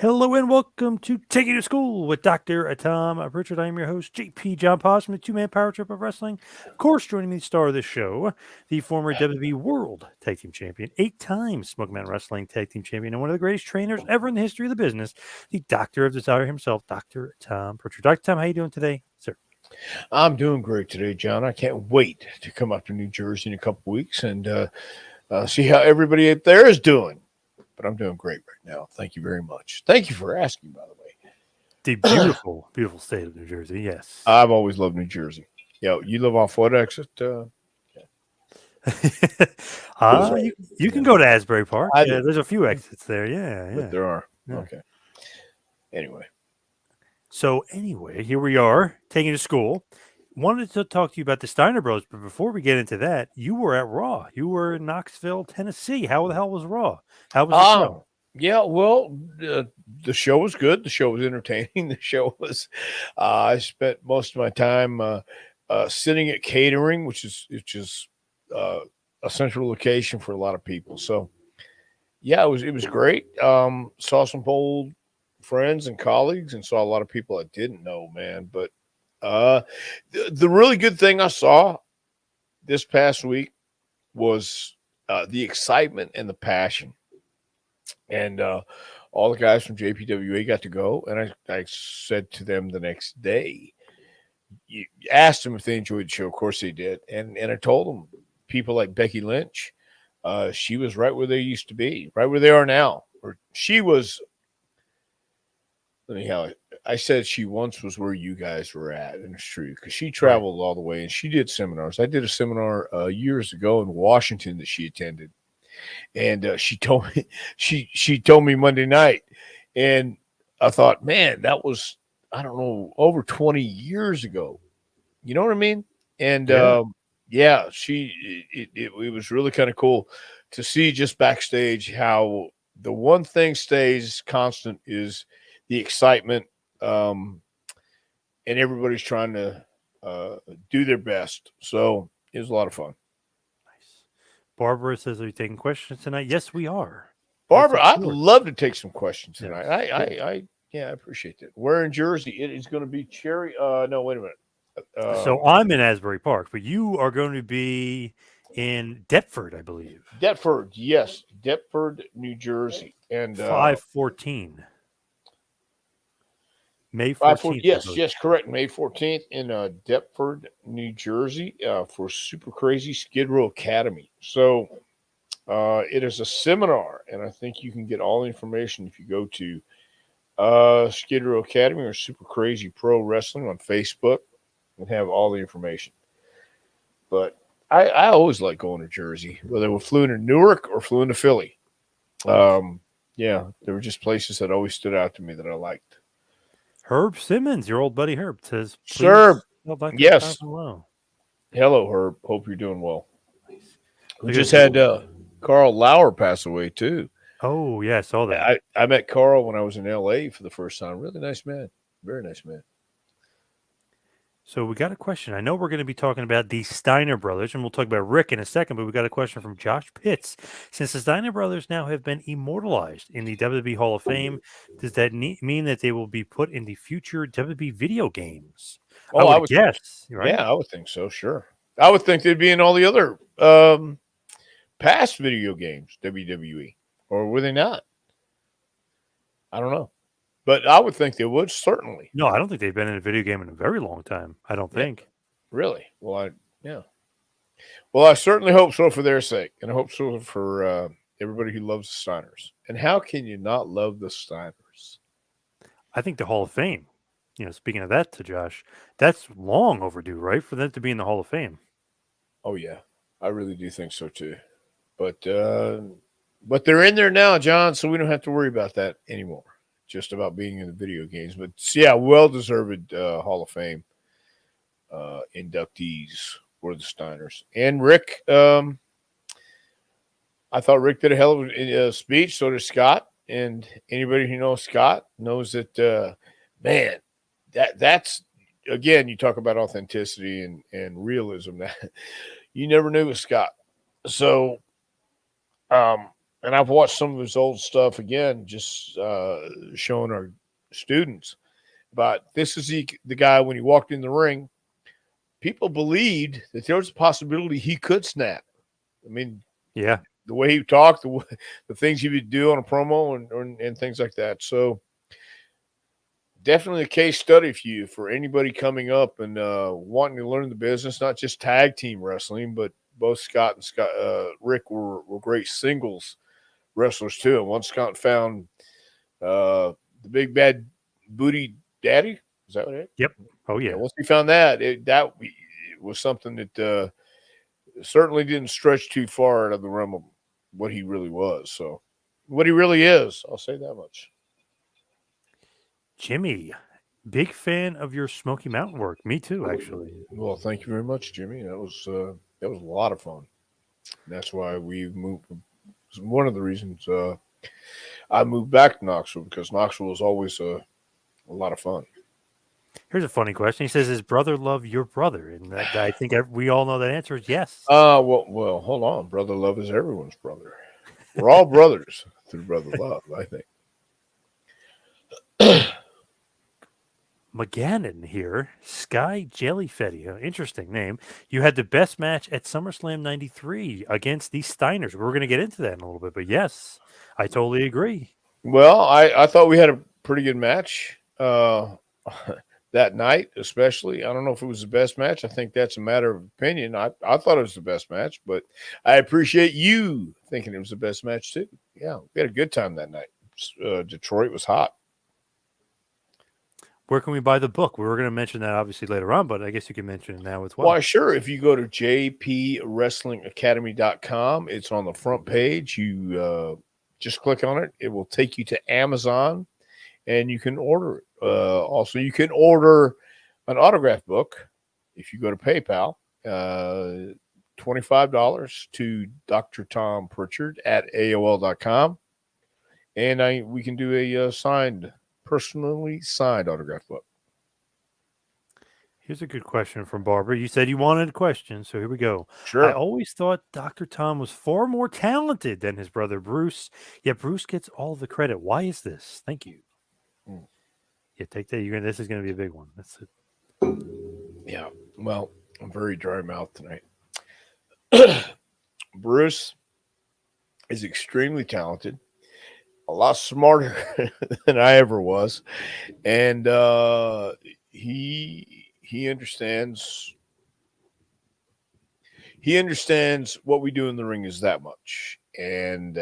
Hello and welcome to Take You to School with Dr. Tom Prichard. I am your host, JP John Posh from the two-man power trip of wrestling. Of course, joining me, the star of this show, the former WWE World Tag Team Champion, 8-time Smoke Mountain Wrestling Tag Team Champion, and one of the greatest trainers ever in the history of the business, the Doctor of Desire himself, Dr. Tom Prichard. Dr. Tom, how you doing today, sir? I'm doing great today, John. I can't wait to come up to New Jersey in a couple weeks and see how everybody up there is doing. But I'm doing great right now. Thank you very much. Thank you for asking, by The the way. beautiful, beautiful state of New Jersey, yes. I've always loved New Jersey. Yo, you live off what exit? You can Yeah, go to Asbury Park. I Yeah, do, there's a few exits there. Yeah, but yeah, there are. yeah. Okay. Anyway, So anyway, here we are taking to school. Wanted to talk to you about the Steiner Brothers, but before we get into that, you were at Raw. You were in Knoxville, Tennessee. How the hell was Raw? How was the show? yeah. Well, the show was good. The show was entertaining. The show was. I spent most of my time sitting at catering, which is uh, a central location for a lot of people. So yeah, it was great. Saw some old friends and colleagues, and saw a lot of people I didn't know, man. But uh, the really good thing I saw this past week was the excitement and the passion, and all the guys from JPWA got to go, and I said to them the next day, you asked them if they enjoyed the show. Of course they did, and I told them people like Becky Lynch, she was right where they used to be, right where they are now, or she was. Anyhow, I said she once was where you guys were at, and it's true because she Right. traveled all the way and she did seminars. I did a seminar years ago in Washington that she attended, and she told me she told me Monday night, and I thought, man, that was, I don't know, over 20 years ago. You know what I mean? And Yeah. yeah, it was really kind of cool to see just backstage how the one thing stays constant is the excitement, um, and everybody's trying to uh, do their best. So it was a lot of fun. Nice. Barbara says, "Are you taking questions tonight?" Yes, we are. Yes, Barbara, of I'd course. love to take some questions Yes, tonight. of course. Yeah, I appreciate that. We're in Jersey. It is going to be cherry. No, wait a minute. So Um, I'm in Asbury Park, but you are going to be in Deptford, I believe. Deptford, yes, Deptford, New Jersey, and 5/14, May five four. 14th, I Yes, believe. yes, correct. May 14th in Deptford, New Jersey, for Super Crazy Skid Row Academy. So it is a seminar, and I think you can get all the information if you go to Skid Row Academy or Super Crazy Pro Wrestling on Facebook, and have all the information. But I always like going to Jersey, whether we flew into Newark or flew into Philly. Nice. Yeah, there were just places that always stood out to me that I liked. Herb Simmons, your old buddy Herb, says, Sir, please tell Dr. Tom yes. hello. Hello, Herb. Hope you're doing well. Nice. We Look at just this. had Carl Lauer pass away too. Oh, yeah, I saw that. I met Carl when I was in L.A. for the first time. Really nice man. Very nice man. So we got a question. I know we're going to be talking about the Steiner brothers, and we'll talk about Rick in a second, but we got a question from Josh Pitts. Since the Steiner brothers now have been immortalized in the WWE Hall of Fame, does that mean that they will be put in the future WWE video games? I Oh, I would would. guess, right? Yeah, I would think so. Sure. I would think they'd be in all the other past video games, WWE, or were they not? I don't know, but I would think they would certainly. No, I don't think they've been in a video game in a very long time. I don't Yeah, think. really. Well, yeah. Well, I certainly hope so for their sake, and I hope so for everybody who loves the Steiners. And how can you not love the Steiners? I think the Hall of Fame. Speaking of that to Josh, that's long overdue, right? For them to be in the Hall of Fame. Oh yeah, I really do think so too. But but they're in there now, John, so we don't have to worry about that anymore. Just about being in the video games, but yeah, well deserved Hall of Fame inductees were the Steiners and Rick. I thought Rick did a hell of a speech. So did Scott, and anybody who knows Scott knows that man, that's again, you talk about authenticity and realism. That you never knew with Scott. So and I've watched some of his old stuff again, just showing our students. But this is the guy when he walked in the ring. People believed that there was a possibility he could snap. I mean, Yeah. the way he talked, the things he would do on a promo and things like that. So definitely a case study for you, for anybody coming up and wanting to learn the business, not just tag team wrestling, but both Scott and Rick were great singles wrestlers too. And once Scott found the big bad booty daddy, is that what it is? Yep. Oh Yeah. yeah. Once he found that, it was something that certainly didn't stretch too far out of the realm of what he really was. So, what he really is, I'll say that much. Jimmy, big fan of your Smoky Mountain work. Me too, actually. Well, thank you very much, Jimmy. That was a lot of fun. That's why we moved. One of the reasons I moved back to Knoxville, because Knoxville was always a lot of fun. Here's a funny question. He says, "His brother love your brother?" And I think we all know that answer is yes. Well, hold on. Brother love is everyone's brother. We're all brothers through brother love, I think. McGannon here, Sky Jellyfetti, interesting name. You had the best match at SummerSlam '93 against the Steiners. We're going to get into that in a little bit, but yes, I totally agree. Well, I thought we had a pretty good match that night, especially. I don't know if it was the best match. I think that's a matter of opinion. I thought it was the best match, but I appreciate you thinking it was the best match too. Yeah, we had a good time that night. Detroit was hot. Where can we buy the book? We were going to mention that obviously later on, but I guess you can mention it now as well. Why, sure. If you go to jpwrestlingacademy.com, it's on the front page. You just click on it. It will take you to Amazon, and you can order it. Also, you can order an autograph book if you go to PayPal. $25 to Dr. Tom Prichard at AOL.com. And we can do a personally signed autograph book. Here's a good question from Barbara. You said you wanted a question, so here we go. Sure. I always thought Dr. Tom was far more talented than his brother Bruce, yet Bruce gets all the credit. Why is this? Thank you. Yeah, take that. This is going to be a big one. That's it. Yeah. Well, I'm very dry mouthed tonight. Bruce is extremely talented, a lot smarter than I ever was, and he understands. He understands what we do in the ring is that much, and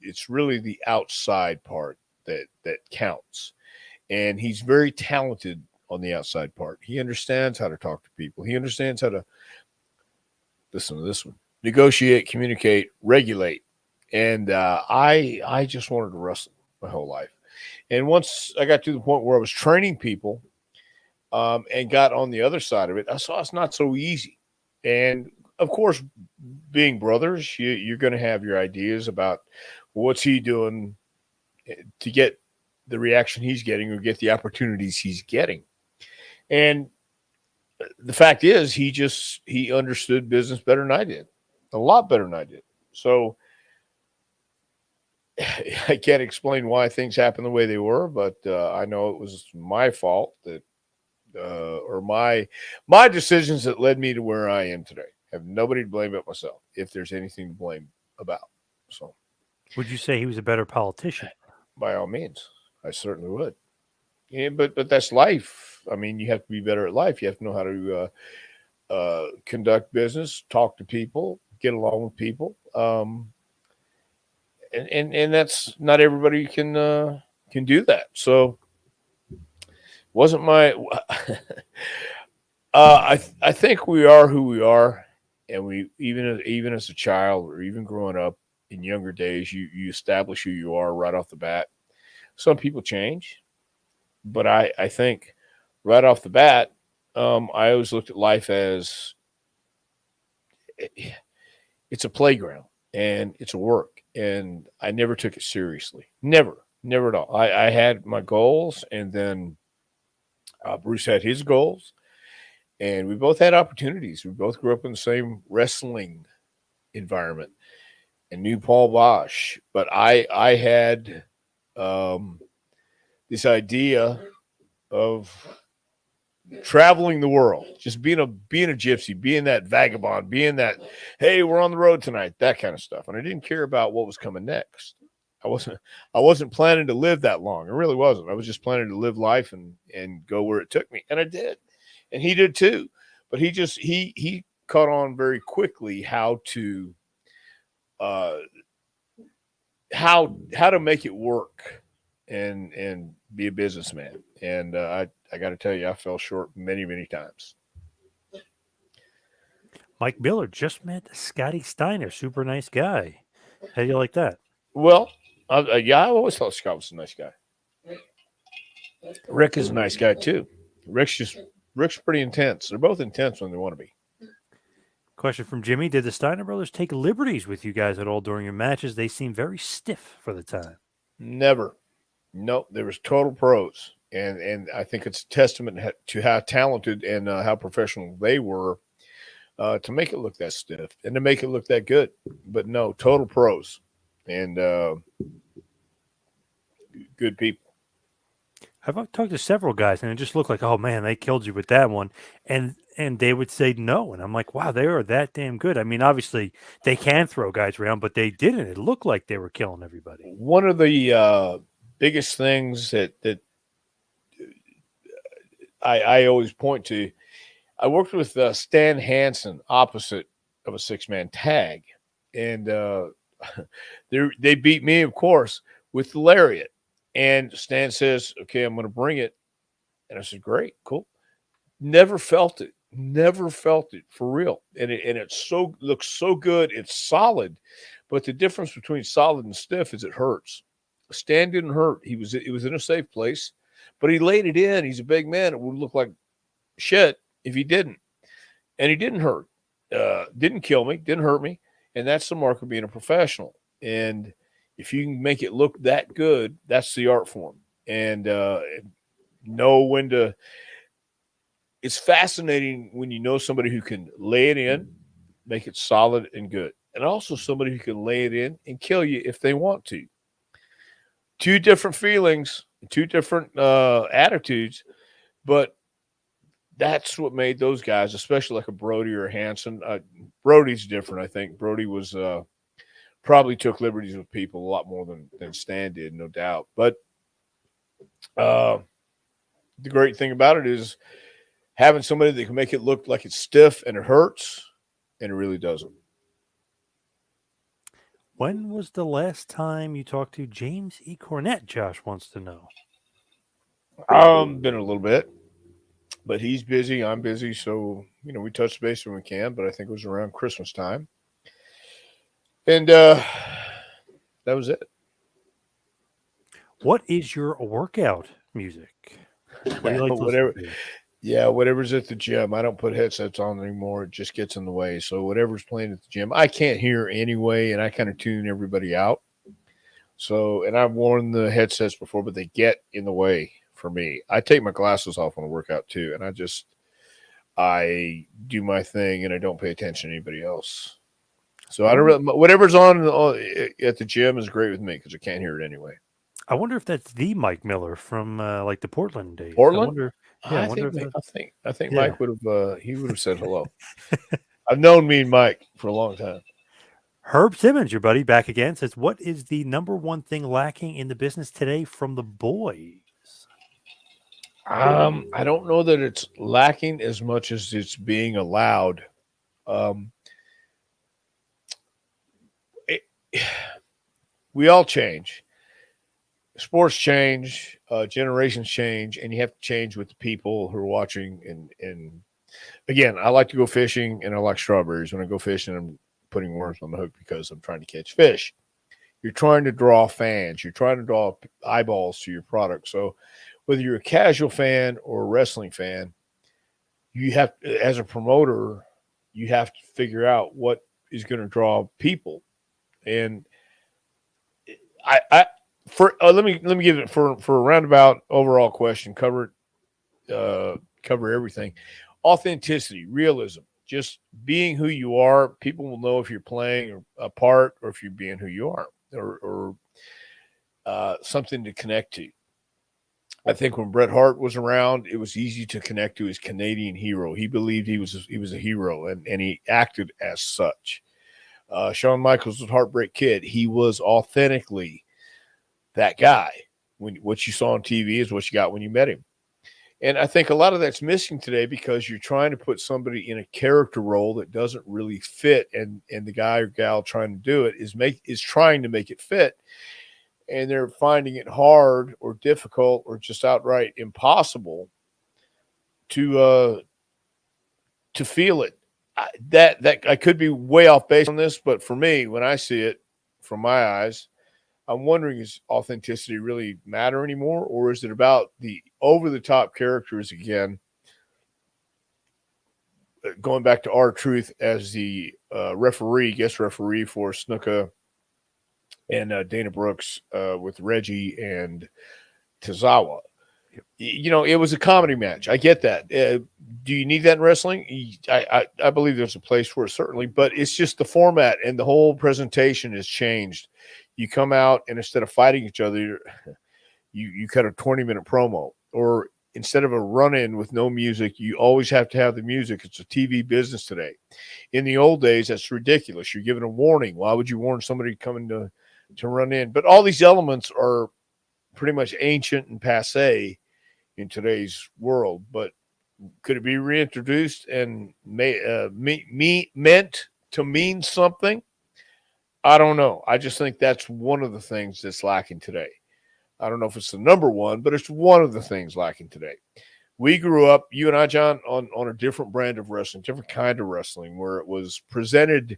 it's really the outside part that counts. And he's very talented on the outside part. He understands how to talk to people. He understands how to listen to this one, negotiate, communicate, regulate. And I just wanted to wrestle my whole life. And once I got to the point where I was training people and got on the other side of it, I saw it's not so easy. And of course, being brothers, you're going to have your ideas about what's he doing to get the reaction he's getting or get the opportunities he's getting. And the fact is, he understood business better than I did, a lot better than I did. So I can't explain why things happened the way they were, but I know it was my fault that, or my decisions that led me to where I am today. I have nobody to blame but myself, if there's anything to blame about. So, would you say he was a better politician? By all means, I certainly would. Yeah, but that's life. I mean, you have to be better at life. You have to know how to conduct business, talk to people, get along with people. And that's not everybody can do that. So wasn't my I think we are who we are, and we even as a child or even growing up in younger days, you establish who you are right off the bat. Some people change, but I think right off the bat, I always looked at life as it's a playground and it's a work, and I never took it seriously. Never at all. I had my goals, and then Bruce had his goals, and we both had opportunities. We both grew up in the same wrestling environment, and knew Paul Bosch, but I had this idea of traveling the world, just being a gypsy, being that vagabond, being that, hey, we're on the road tonight, that kind of stuff. And I didn't care about what was coming next. I wasn't planning to live that long. I really wasn't. I was just planning to live life and go where it took me. And I did. And he did too. But he caught on very quickly how to make it work and be a businessman. And I got to tell you, I fell short many, many times. Mike Miller just met Scotty Steiner, super nice guy. How do you like that? Well, yeah, I always thought Scott was a nice guy. Rick is a nice guy too. Rick's pretty intense. They're both intense when they want to be. Question from Jimmy: did the Steiner brothers take liberties with you guys at all during your matches? They seem very stiff for the time. Never. Nope. There was total pros, and I think it's a testament to how talented and how professional they were to make it look that stiff and to make it look that good. But no, total pros and good people. I've talked to several guys, and it just looked like, oh man, they killed you with that one, and they would say no, and I'm like, wow, they are that damn good. I mean, obviously they can throw guys around, but they didn't. It looked like they were killing everybody. One of the biggest things that I always point to, I worked with Stan Hansen opposite of a 6-man tag, and they beat me, of course, with the lariat. And Stan says, okay, I'm going to bring it. And I said, great, cool. Never felt it for real. And it looks so good. It's solid. But the difference between solid and stiff is it hurts. Stan didn't hurt. It was in a safe place, but he laid it in. He's a big man. It would look like shit if he didn't. And he didn't hurt. Didn't kill me, didn't hurt me. And that's the mark of being a professional. And if you can make it look that good, that's the art form. And know when to. It's fascinating when you know somebody who can lay it in, make it solid and good, and also somebody who can lay it in and kill you if they want to. Two different feelings, two different attitudes, but that's what made those guys, especially like a Brody or a Hansen. Brody's different, I think. Brody was. Probably took liberties with people a lot more than Stan did, no doubt. But the great thing about it is having somebody that can make it look like it's stiff and it hurts, and it really doesn't. When was the last time you talked to James E. Cornette? Josh wants to know. Been a little bit, but he's busy. I'm busy, so we touch base when we can. But I think it was around Christmas time. And that was it. What is your workout music? What do you like to whatever. listen to? Yeah, whatever's at the gym. I don't put headsets on anymore. It just gets in the way. So whatever's playing at the gym, I can't hear anyway, and I kind of tune everybody out. So, and I've worn the headsets before, but they get in the way for me. I take my glasses off when I work out too, and I do my thing, and I don't pay attention to anybody else. So I don't really, whatever's on at the gym is great with me because I can't hear it anyway. I wonder if that's the Mike Miller from like the Portland days. Portland? I think Mike would have said hello. I've known me and Mike for a long time. Herb Simmons, your buddy, back again, says, what is the number one thing lacking in the business today from the boys? I don't know that it's lacking as much as it's being allowed. We all change. Sports change, generations change, and you have to change with the people who are watching. And again, I like to go fishing, and I like strawberries. When I go fishing, I'm putting worms on the hook because I'm trying to catch fish. You're trying to draw fans. You're trying to draw eyeballs to your product. So whether you're a casual fan or a wrestling fan, you have, as a promoter, you have to figure out what is going to draw people. And let me give it for a roundabout overall question. Cover everything. Authenticity, realism. just being who you are. People will know if you're playing a part or if you're being who you are, or something to connect to. I think when Bret Hart was around, it was easy to connect to his Canadian hero. He believed he was a hero, and he acted as such. Shawn Michaels was Heartbreak Kid. He was authentically that guy. When what you saw on TV is what you got when you met him. And I think a lot of that's missing today because you're trying to put somebody in a character role that doesn't really fit, and the guy or gal trying to do it is trying to make it fit, and they're finding it hard or difficult or just outright impossible to feel it. That I could be way off base on this, but for me, when I see it from my eyes, I'm wondering, is authenticity really matter anymore, or is it about the over-the-top characters again? Going back to R-Truth as the guest referee for Snuka and Dana Brooks with Reggie and Tozawa. You know, it was a comedy match. I get that. Do you need that in wrestling? I believe there's a place for it, certainly, but it's just the format and the whole presentation has changed. You come out and instead of fighting each other, you cut a 20-minute promo, or instead of a run-in with no music, you always have to have the music. It's a TV business today. In the old days, that's ridiculous. You're given a warning. Why would you warn somebody coming to run in? But all these elements are pretty much ancient and passe in today's world. But could it be reintroduced and meant to mean something? I don't know. I just think that's one of the things that's lacking today. I don't know if it's the number one, but it's one of the things lacking today. We grew up, you and I, John, on a different brand of wrestling, different kind of wrestling, where it was presented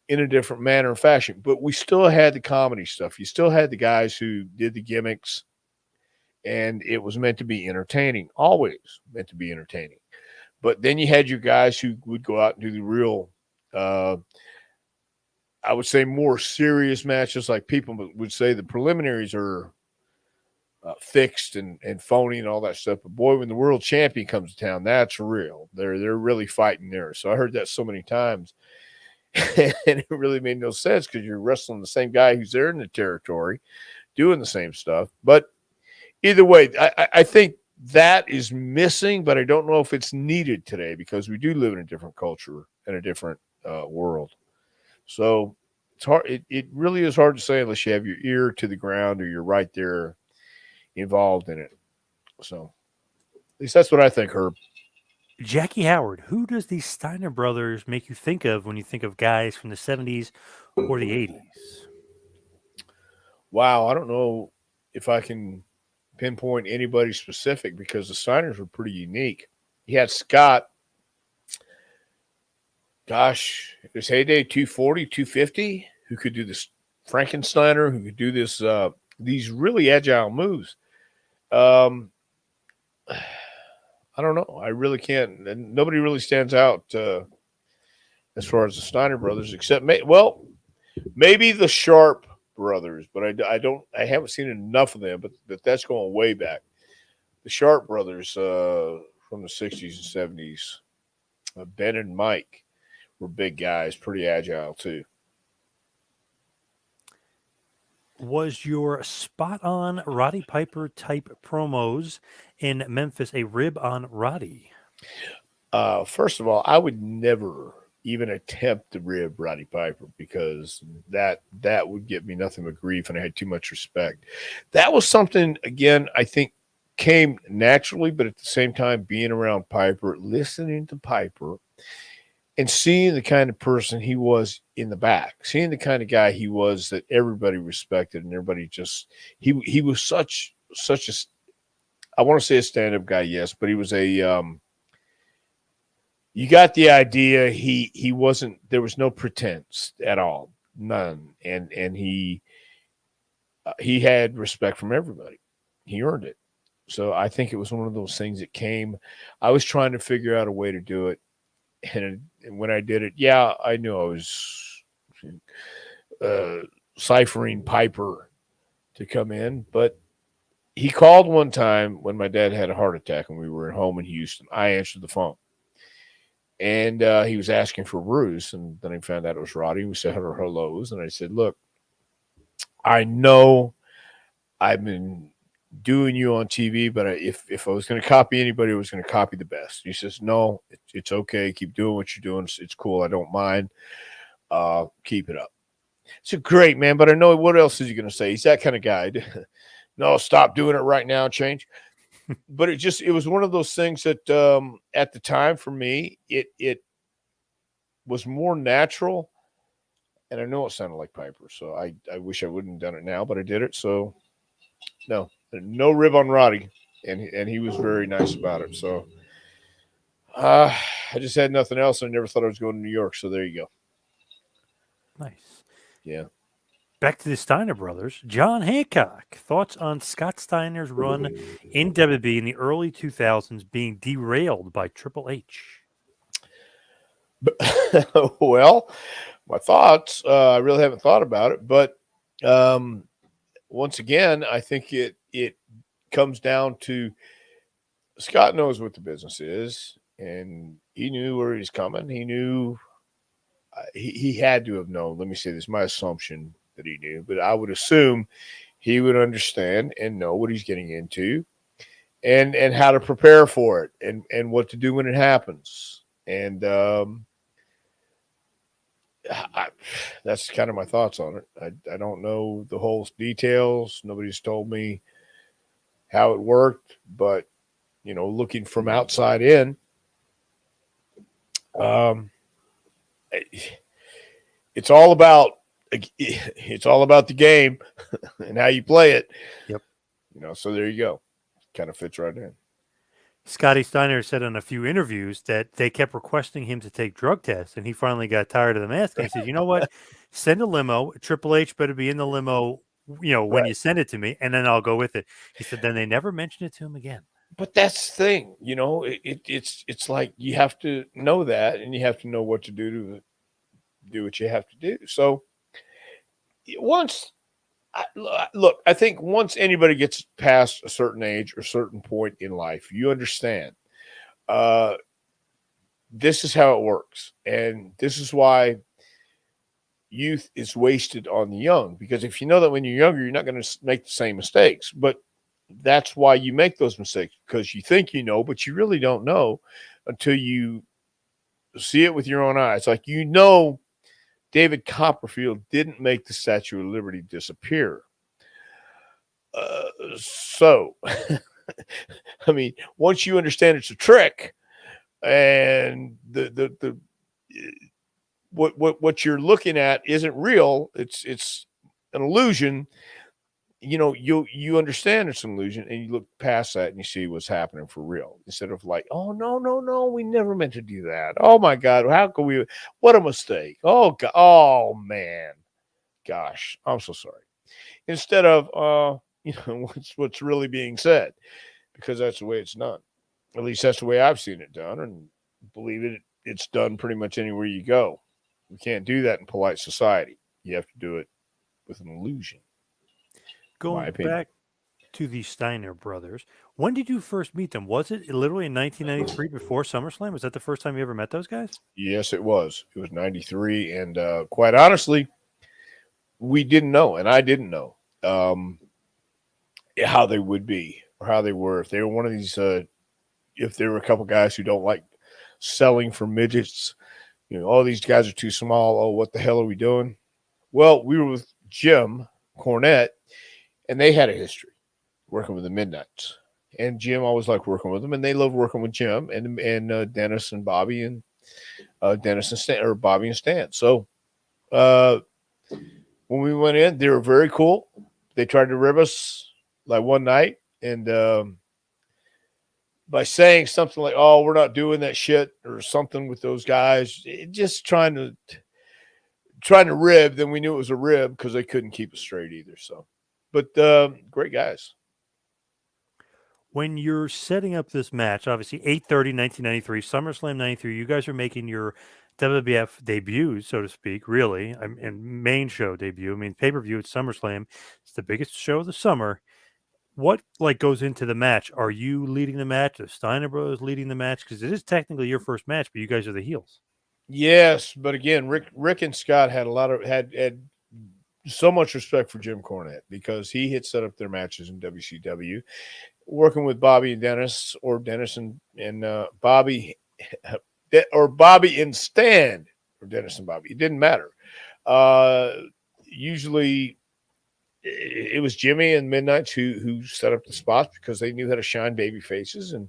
in a different manner and fashion. But we still had the comedy stuff. You still had the guys who did the gimmicks, and it was meant to be entertaining, always meant to be entertaining. But then you had your guys who would go out and do the real I would say more serious matches. Like people would say the preliminaries are fixed and phony and all that stuff. But boy, when the world champion comes to town, that's real. They're really fighting there. So I heard that so many times, and it really made no sense because you're wrestling the same guy who's there in the territory, doing the same stuff. But either way, I think that is missing, but I don't know if it's needed today because we do live in a different culture and a different world. So it's hard. It really is hard to say unless you have your ear to the ground or you're right there involved in it. So at least that's what I think, Herb. Jackie Howard, who does the Steiner brothers make you think of when you think of guys from the 70s or the 80s? Wow, I don't know if I can pinpoint anybody specific because the Steiners were pretty unique. You had Scott. Gosh, his heyday 240, 250, who could do this Frankensteiner, who could do this these really agile moves. I don't know. I really can't. And nobody really stands out as far as the Steiner brothers, except maybe the Sharp brothers, but I haven't seen enough of them. But that's going way back. The Sharp brothers from the 60s and 70s, Ben and Mike, were big guys, pretty agile too. Was your spot on Roddy Piper type promos in Memphis a rib on Roddy? First of all, I would never even attempt to rib Roddy Piper because that would get me nothing but grief, and I had too much respect. That was something, again, I think came naturally, but at the same time, being around Piper, listening to Piper, and seeing the kind of person he was in the back, seeing the kind of guy he was that everybody respected and everybody just he was such a, I want to say a stand-up guy, yes, but he was a you got the idea. He wasn't, there was no pretense at all, none, and he had respect from everybody. He earned it. So I think it was one of those things that came. I was trying to figure out a way to do it. And when I did it, yeah, I knew I was ciphering Piper to come in. But he called one time when my dad had a heart attack and we were at home in Houston. I answered the phone. And he was asking for Bruce, and then I found out it was Roddy. We said hellos, and I said, "Look, I know I've been doing you on TV, but if I was going to copy anybody, I was going to copy the best." He says, "No, it's okay. Keep doing what you're doing. It's cool. I don't mind. Keep it up." So great, man. But I know what else is he going to say? He's that kind of guy. No, stop doing it right now. Change. But it was one of those things that at the time for me, it was more natural. And I know it sounded like Piper, so I wish I wouldn't have done it now, but I did it. So no rib on Roddy, and he was very nice about it. So I just had nothing else. I never thought I was going to New York. So there you go. Nice. Yeah. Back to the Steiner Brothers. John Hancock. Thoughts on Scott Steiner's run in WWE in the early 2000s being derailed by Triple H? Well, my thoughts. I really haven't thought about it, but once again, I think it comes down to Scott knows what the business is, and he knew where he's coming. He knew he had to have known. Let me say this: my assumption that he knew, but I would assume he would understand and know what he's getting into, and how to prepare for it, and what to do when it happens, and that's kind of my thoughts on it. I don't know the whole details. Nobody's told me how it worked, but looking from outside in, it's all about the game and how you play it. Yep. So there you go. Kind of fits right in. Scotty Steiner said in a few interviews that they kept requesting him to take drug tests, and he finally got tired of them asking. He said, "You know what? Send a limo. Triple H better be in the limo, when Right. you send it to me, and then I'll go with it." He said, then they never mentioned it to him again. But that's the thing, it's like you have to know that, and you have to know what to do to do what you have to do. So once look, I think once anybody gets past a certain age or certain point in life, you understand this is how it works, and this is why youth is wasted on the young, because if you know that when you're younger you're not going to make the same mistakes, but that's why you make those mistakes, because you think but you really don't know until you see it with your own eyes. Like David Copperfield didn't make the Statue of Liberty disappear. So, I mean, once you understand it's a trick, and the what you're looking at isn't real, it's an illusion. You understand it's an illusion, and you look past that and you see what's happening for real, instead of like, oh no, we never meant to do that. Oh my God, how can we? What a mistake. Oh God, oh man, gosh, I'm so sorry. Instead of what's really being said, because that's the way it's done. At least that's the way I've seen it done, and believe it's done pretty much anywhere you go. We can't do that in polite society. You have to do it with an illusion. Going back to the Steiner Brothers, when did you first meet them? Was it literally in 1993 before SummerSlam? Was that the first time you ever met those guys? Yes, it was. It was 93, and quite honestly, we didn't know, and I didn't know how they would be or how they were. If they were one of these, if there were a couple guys who don't like selling for midgets, all these guys are too small. Oh, what the hell are we doing? Well, we were with Jim Cornette, and they had a history working with the Midnights. And Jim always liked working with them, and they loved working with Jim and Dennis and Bobby and Dennis and Stan, or Bobby and Stan. So when we went in, they were very cool. They tried to rib us like one night, and by saying something like, "Oh, we're not doing that shit," or something with those guys, just trying to rib. Then we knew it was a rib because they couldn't keep it straight either. So, but great guys. When you're setting up this match, obviously 8/30, 1993, SummerSlam 93, you guys are making your WWF debut, so to speak, really, and main show debut. I mean, pay-per-view at SummerSlam. It's the biggest show of the summer. what like goes into the match? Are you leading the match? Are Steiner Brothers leading the match? Because it is technically your first match, but you guys are the heels. Yes, but again, Rick and Scott had had so much respect for Jim Cornette because he had set up their matches in WCW, working with Bobby and Dennis, or Dennis and Bobby, or Bobby and Stan, or Dennis and Bobby. It didn't matter. Usually it was Jimmy and Midnights who set up the spots because they knew how to shine baby faces, and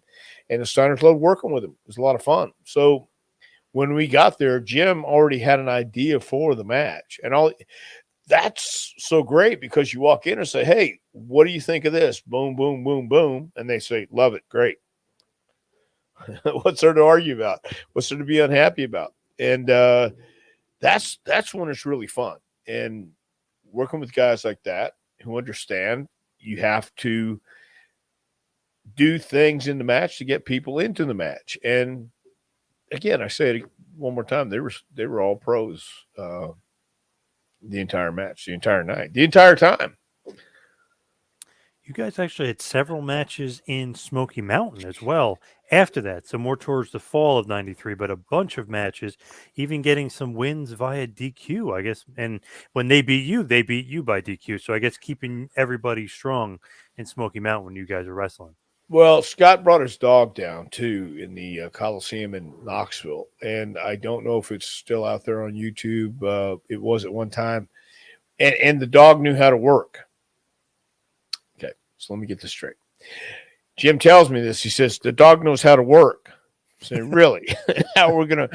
the Steiners loved working with them. It was a lot of fun. So when we got there, Jim already had an idea for the match, and all that's so great because you walk in and say, "Hey, what do you think of this?" Boom, boom, boom, boom, and they say, "Love it, great." What's there to argue about? What's there to be unhappy about? And that's when it's really fun. And working with guys like that who understand you have to do things in the match to get people into the match. And again, I say it one more time, they were all pros the entire match, the entire night, the entire time. You guys actually had several matches in Smoky Mountain as well after that. So more towards the fall of '93, but a bunch of matches, even getting some wins via DQ, I guess. And when they beat you by DQ. So I guess keeping everybody strong in Smoky Mountain when you guys are wrestling. Well, Scott brought his dog down too in the Coliseum in Knoxville, and I don't know if it's still out there on YouTube. It was at one time, and the dog knew how to work. Okay, so let me get this straight. Jim tells me this. He says the dog knows how to work. I say, really? How we're gonna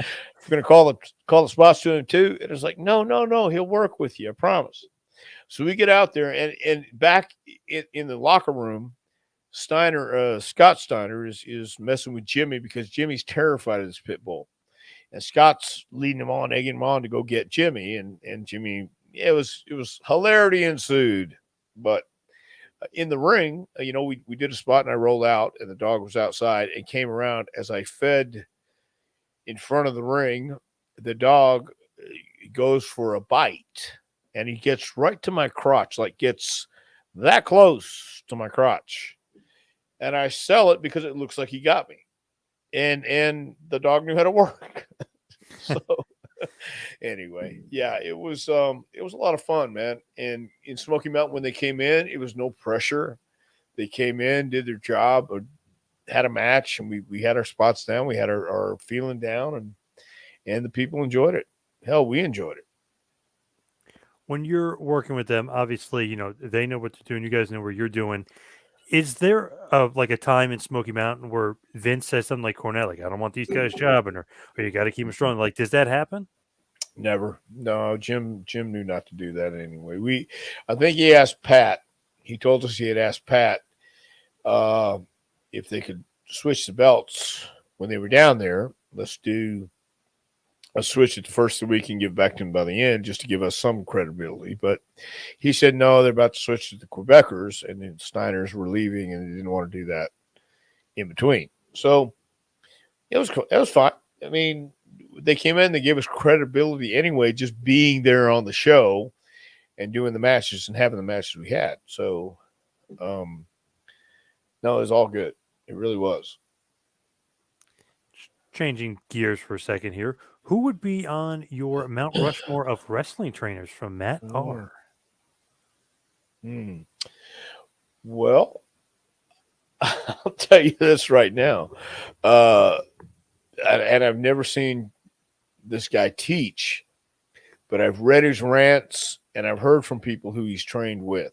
call the spots to him too? And it's like, no, he'll work with you. I promise. So we get out there, and back in the locker room, Scott Steiner is messing with Jimmy because Jimmy's terrified of this pit bull, and Scott's leading him on, egging him on to go get Jimmy, and Jimmy. Yeah, it was hilarity ensued, but in the ring, we did a spot and I rolled out and the dog was outside and came around as I fed in front of the ring. The dog goes for a bite and he gets right to my crotch, like gets that close to my crotch. And I sell it because it looks like he got me. And the dog knew how to work. So anyway, yeah, it was a lot of fun, man. And in Smoky Mountain, when they came in, it was no pressure. They came in, did their job, had a match, and we had our spots down. We had our feeling down, and the people enjoyed it. Hell, we enjoyed it. When you're working with them, obviously, they know what they're doing. You guys know what you're doing. Is there like a time in Smoky Mountain where Vince says something like Cornette, like, I don't want these guys jobbing, or you got to keep them strong? Like, does that happen? Never. No, Jim knew not to do that anyway. I think he asked Pat. He told us he had asked Pat if they could switch the belts when they were down there. Let's do a switch at the first of the week and give back to him by the end just to give us some credibility. But he said, no, they're about to switch to the Quebecers, and the Steiners were leaving, and they didn't want to do that in between. So it was fine. I mean, they came in, they gave us credibility anyway, just being there on the show and doing the matches and having the matches we had. So, no, it was all good. It really was. Changing gears for a second here. Who would be on your Mount Rushmore of wrestling trainers from Matt R? Well, I'll tell you this right now. And I've never seen this guy teach, but I've read his rants and I've heard from people who he's trained with.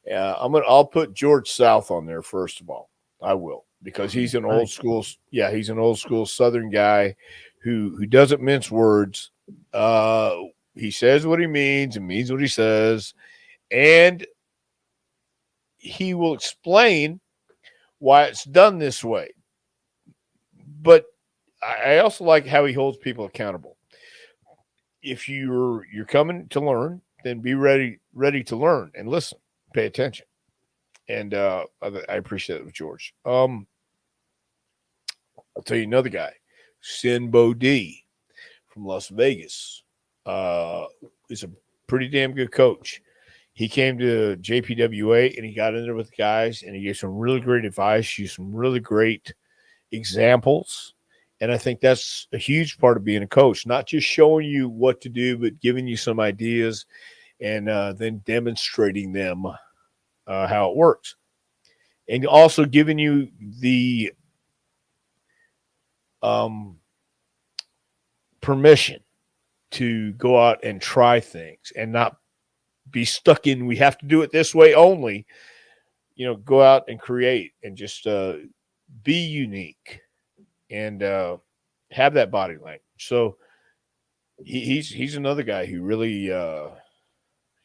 I'll put George South on there first of all. I will, because he's an old school. Yeah, he's an old school Southern guy who doesn't mince words. He says what he means and means what he says, and he will explain why it's done this way. But I also like how he holds people accountable. If you're coming to learn, then be ready to learn and listen, pay attention. And I appreciate it with George. I'll tell you another guy, Sinbo D from Las Vegas. He's a pretty damn good coach. he came to JPWA and he got in there with the guys and he gave some really great advice, used some really great examples. And I think that's a huge part of being a coach, not just showing you what to do, but giving you some ideas and then demonstrating them how it works. And also giving you the permission to go out and try things and not be stuck in, we have to do it this way only. Go out and create and just be unique and have that body language. So he's another guy who really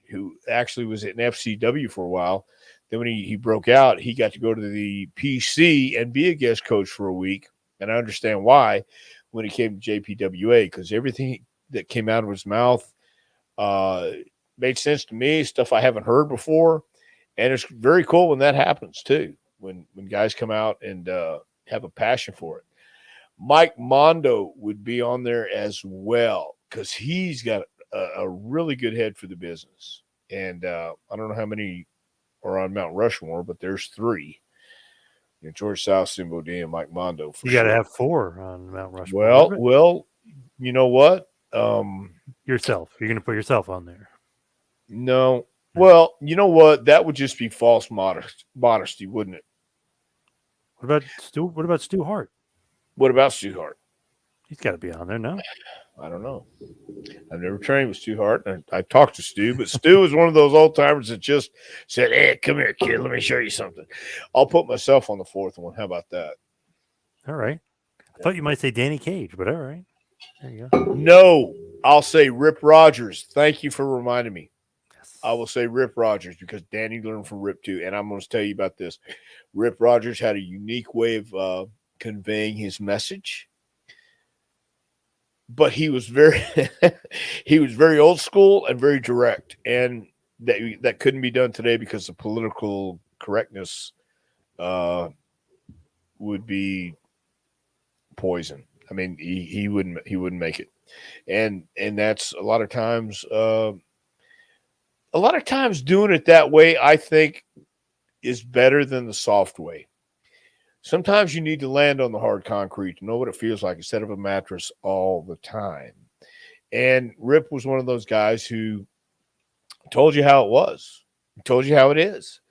who actually was at an FCW for a while. Then when he broke out, he got to go to the PC and be a guest coach for a week. And I understand why when he came to JPWA, because everything that came out of his mouth made sense to me, stuff I haven't heard before. And it's very cool when that happens too, when guys come out and have a passion for it. Mike Mondo would be on there as well because he's got a really good head for the business. And I don't know how many are on Mount Rushmore, but there's 3. George South, Simbo D, and Mike Mondo. For You got to sure. have 4 on Mount Rushmore. Well, you know what? Yourself. You're going to put yourself on there. No. Well, you know what? That would just be false modesty, wouldn't it? What about Stu? What about Stu Hart? What about Stu Hart? He's got to be on there, no? I don't know. I've never trained with Stu Hart. And I talked to Stu, but Stu is one of those old timers that just said, "Hey, come here, kid. Let me show you something." I'll put myself on the 4th one. How about that? All right. I thought you might say Danny Cage, but all right. There you go. No, I'll say Rip Rogers. Thank you for reminding me. Yes. I will say Rip Rogers because Danny learned from Rip too. And I'm going to tell you about this. Rip Rogers had a unique way of conveying his message. But he was very old school and very direct. And that couldn't be done today because the political correctness would be poison. I mean, he wouldn't make it. And that's a lot of times doing it that way, I think, is better than the soft way. Sometimes you need to land on the hard concrete to know what it feels like instead of a mattress all the time. And Rip was one of those guys who told you how it was. He told you how it is.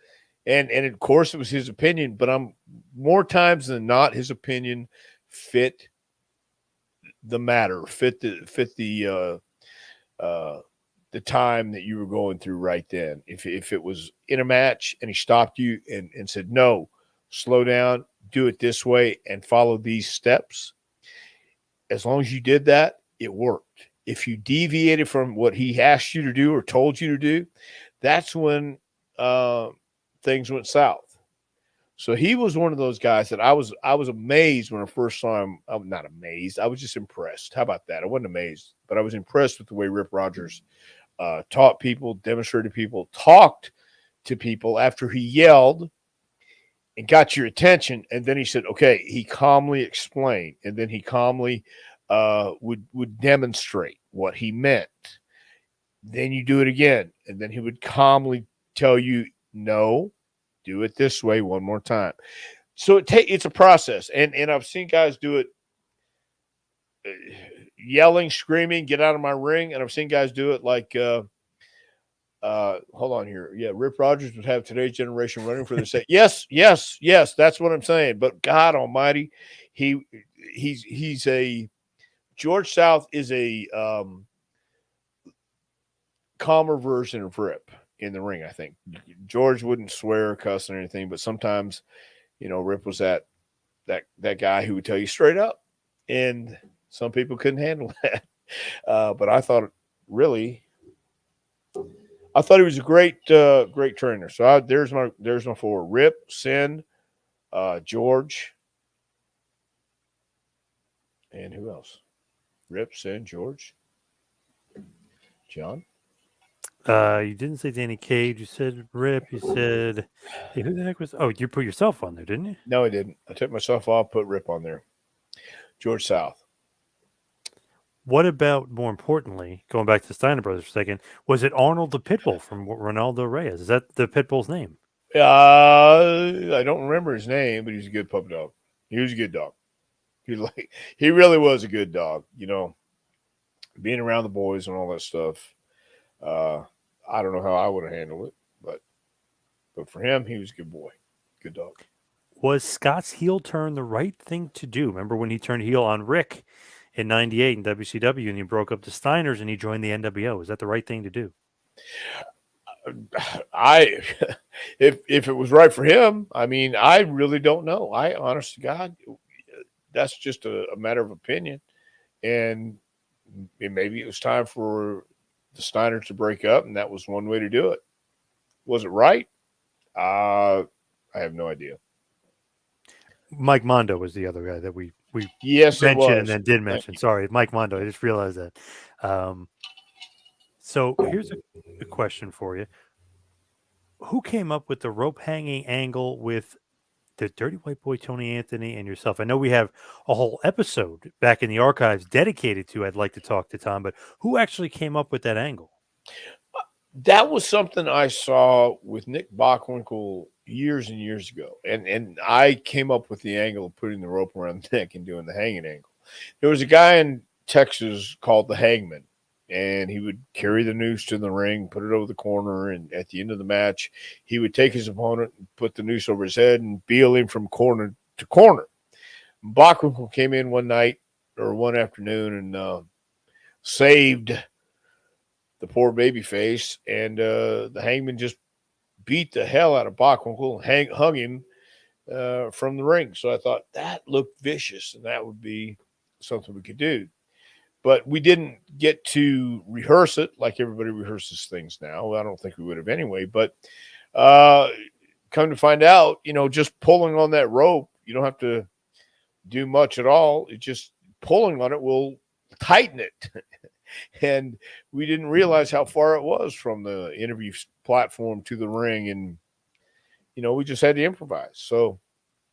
And of course it was his opinion, but more times than not, his opinion fit the matter, fit the time that you were going through right then. If it was in a match and he stopped you and said, "No, slow down, do it this way, and follow these steps," as long as you did that, it worked. If you deviated from what he asked you to do or told you to do, that's when things went south. So he was one of those guys that I was amazed when I first saw him. I'm not amazed. I was just impressed. How about that? I wasn't amazed, but I was impressed with the way Rip Rogers taught people, demonstrated people, talked to people after he yelled and got your attention. And then he said, okay, he calmly explained. And then he calmly would demonstrate what he meant. Then you do it again. And then he would calmly tell you, no, do it this way one more time. So it's a process. And I've seen guys do it yelling, screaming, get out of my ring. And I've seen guys do it like, hold on here. Yeah, Rip Rogers would have today's generation running for the state. Yes, that's what I'm saying. But God Almighty, he's a George South is a calmer version of Rip in the ring. I think George wouldn't swear or cuss or anything, but sometimes, Rip was that guy who would tell you straight up, and some people couldn't handle that. But I thought he was a great trainer. So there's my 4: Rip, Sin, George, and who else? Rip, Sin, George, John. You didn't say Danny Cage. You said Rip. You said, hey, who the heck was? Oh, you put yourself on there, didn't you? No, I didn't. I took myself off, put Rip on there. George South. What about, more importantly, going back to Steiner Brothers for a second, was it Arnold the Pitbull from Ronaldo Reyes? Is that the Pitbull's name? I don't remember his name, but he's a good puppy dog. He was a good dog. He really was a good dog. Being around the boys and all that stuff. I don't know how I would have handled it, but for him, he was a good boy, good dog. Was Scott's heel turn the right thing to do? Remember when he turned heel on Rick in '98 in WCW and he broke up the Steiners and he joined the NWO? Was that the right thing to do? I if it was right for him, I mean, I really don't know. I honest to God, that's just a matter of opinion. And maybe it was time for the Steiners to break up, and that was one way to do it. Was it right? I have no idea. Mike Mondo was the other guy that we Yes, it mentioned and was. then did Thank mention. you. Sorry, Mike Mondo. I just realized that. So here's a question for you. Who came up with the rope hanging angle with the Dirty White Boy Tony Anthony and yourself? I know we have a whole episode back in the archives dedicated to I'd like to talk to Tom, but who actually came up with that angle? That was something I saw with Nick Bockwinkel years and years ago, and I came up with the angle of putting the rope around the neck and doing the hanging angle. There was a guy in Texas called the Hangman, and he would carry the noose to the ring, put it over the corner, and at the end of the match, he would take his opponent and put the noose over his head and beel him from corner to corner. Bockwinkel came in one night or one afternoon and saved the poor baby face, and the Hangman just beat the hell out of Bockwinkel and hung him from the ring. So I thought that looked vicious, and that would be something we could do. But we didn't get to rehearse it like everybody rehearses things now. I don't think we would have anyway. But come to find out, just pulling on that rope, you don't have to do much at all. It just pulling on it will tighten it. And we didn't realize how far it was from the interview platform to the ring. And, we just had to improvise. So,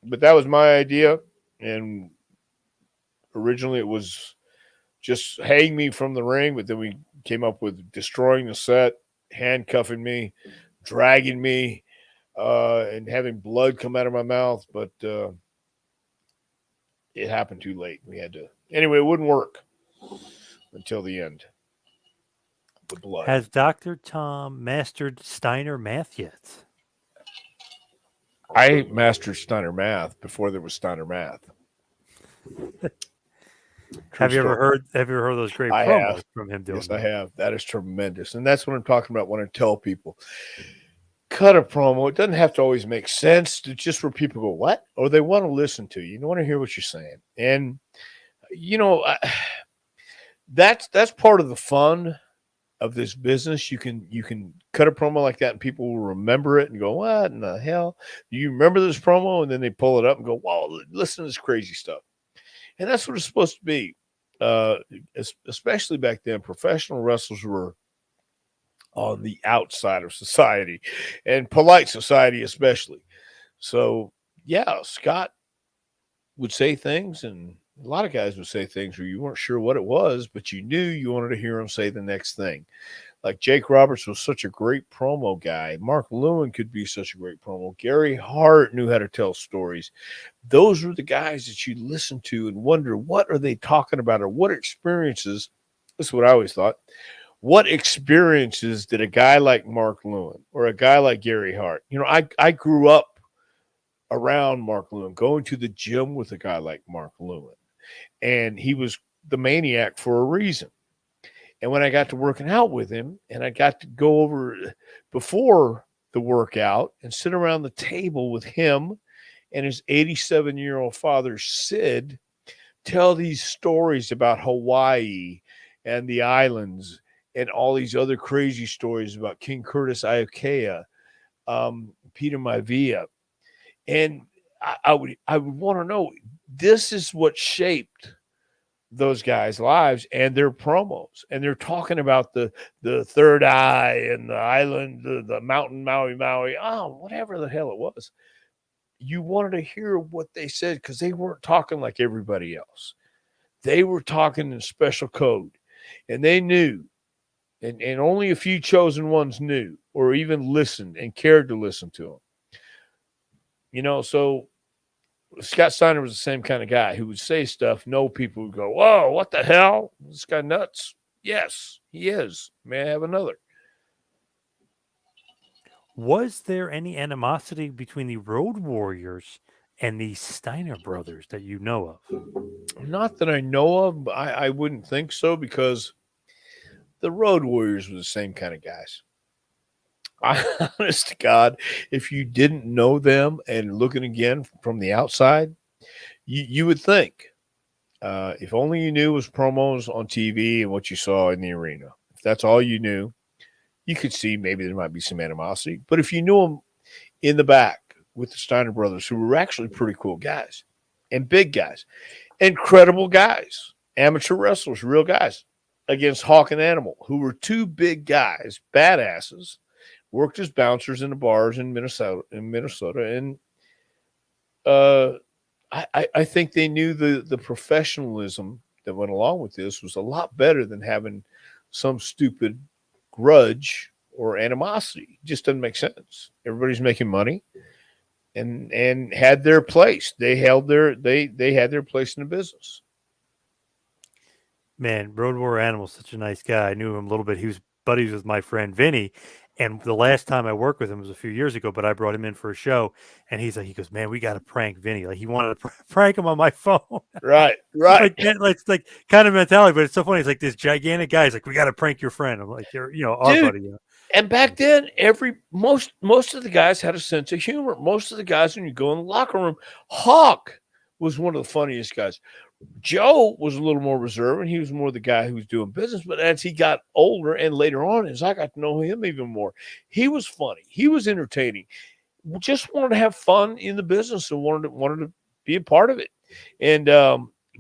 but that was my idea. And originally it was just hang me from the ring, but then we came up with destroying the set, handcuffing me, dragging me, and having blood come out of my mouth. But it happened too late. We had to, anyway, it wouldn't work until the end. The blood. Has Dr. Tom mastered Steiner math yet? I mastered Steiner math before there was Steiner math. Have you ever heard those great I promos have. from him doing Yes, that? I have. That is tremendous. And that's what I'm talking about when I tell people cut a promo. It doesn't have to always make sense. It's just where people go, what? Or they want to listen to you. You want to hear what you're saying. And, that's part of the fun of this business. You can cut a promo like that and people will remember it and go, what in the hell? Do you remember this promo? And then they pull it up and go, wow, listen to this crazy stuff. And that's what it's supposed to be. Especially back then, professional wrestlers were on the outside of society and polite society, especially. So, yeah, Scott would say things, and a lot of guys would say things where you weren't sure what it was, but you knew you wanted to hear him say the next thing. Like Jake Roberts was such a great promo guy. Mark Lewin could be such a great promo. Gary Hart knew how to tell stories. Those were the guys that you listen to and wonder, what are they talking about, or what experiences? This is what I always thought. What experiences did a guy like Mark Lewin or a guy like Gary Hart? I grew up around Mark Lewin, going to the gym with a guy like Mark Lewin, and he was the maniac for a reason. And when I got to working out with him and I got to go over before the workout and sit around the table with him and his 87-year-old father, Sid, tell these stories about Hawaii and the islands and all these other crazy stories about King Curtis Iokea, Peter Maivia. And I would want to know, this is what shaped those guys' lives and their promos. And they're talking about the third eye and the island, the mountain, Maui, whatever the hell it was. You wanted to hear what they said because they weren't talking like everybody else. they were talking in special code, and they knew, and only a few chosen ones knew or even listened and cared to listen to them. So Scott Steiner was the same kind of guy who would say stuff. No, people would go, "Whoa, what the hell? This guy nuts." Yes, he is. May I have another? Was there any animosity between the Road Warriors and the Steiner brothers that you know of? Not that I know of. But I wouldn't think so because the Road Warriors were the same kind of guys. Honest to God, if you didn't know them and looking again from the outside, you would think, if only you knew was promos on TV and what you saw in the arena. If that's all you knew, you could see maybe there might be some animosity. But if you knew them in the back with the Steiner brothers, who were actually pretty cool guys and big guys, incredible guys, amateur wrestlers, real guys, against Hawk and Animal, who were two big guys, badasses, worked as bouncers in the bars in Minnesota, and I think they knew the professionalism that went along with this was a lot better than having some stupid grudge or animosity. It just doesn't make sense. Everybody's making money and had their place. They had their place in the business. Man, Road Warrior Animal's such a nice guy. I knew him a little bit. He was buddies with my friend Vinny. And the last time I worked with him was a few years ago, but I brought him in for a show. And he goes, man, we got to prank Vinny. Like he wanted to prank him on my phone. Right. like kind of mentality, but it's so funny. It's like this gigantic guy. He's like, we got to prank your friend. I'm like, you're, our Dude, buddy. And back then, most of the guys had a sense of humor. Most of the guys, when you go in the locker room, Hawk was one of the funniest guys. Joe was a little more reserved, and he was more the guy who was doing business. But as he got older and later on, as I got to know him even more, he was funny. He was entertaining. Just wanted to have fun in the business and wanted to be a part of it. And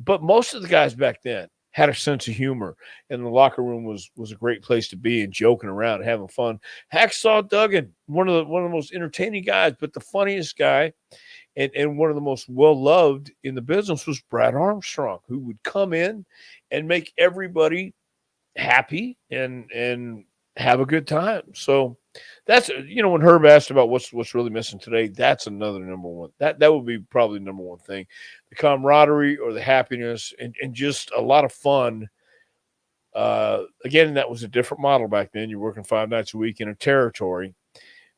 but most of the guys back then had a sense of humor, and the locker room was a great place to be and joking around and having fun. Hacksaw Duggan, one of the most entertaining guys, but the funniest guy. And one of the most well-loved in the business was Brad Armstrong, who would come in and make everybody happy and have a good time. So that's, when Herb asked about what's really missing today, that's another number one. That would be probably the number one thing. The camaraderie or the happiness and just a lot of fun. Again, that was a different model back then. You're working 5 nights a week in a territory.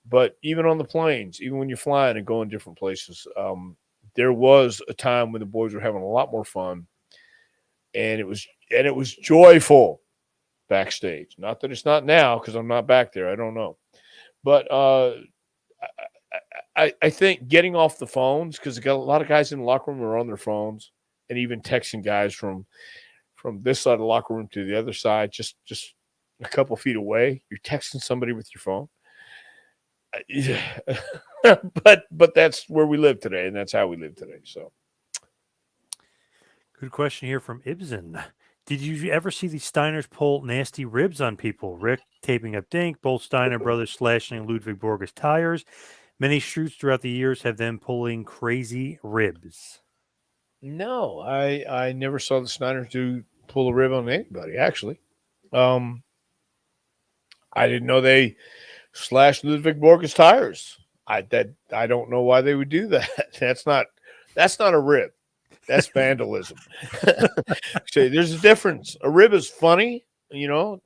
But even on the planes, even when you're flying and going different places, there was a time when the boys were having a lot more fun, and it was joyful backstage. Not that it's not now, because I'm not back there. I don't know, but I think getting off the phones, because a lot of guys in the locker room are on their phones and even texting guys from this side of the locker room to the other side, just a couple feet away. You're texting somebody with your phone. but that's where we live today, and that's how we live today. So, good question here from Ibsen. Did you ever see the Steiners pull nasty ribs on people? Rick taping up Dink, both Steiner brothers slashing Ludwig Borg's tires. Many shoots throughout the years have them pulling crazy ribs. No, I never saw the Steiners pull a rib on anybody. Actually, I didn't know they slashed Ludwig Borg's tires. I don't know why they would do that. That's not a rib. That's vandalism. So there's a difference. A rib is funny, to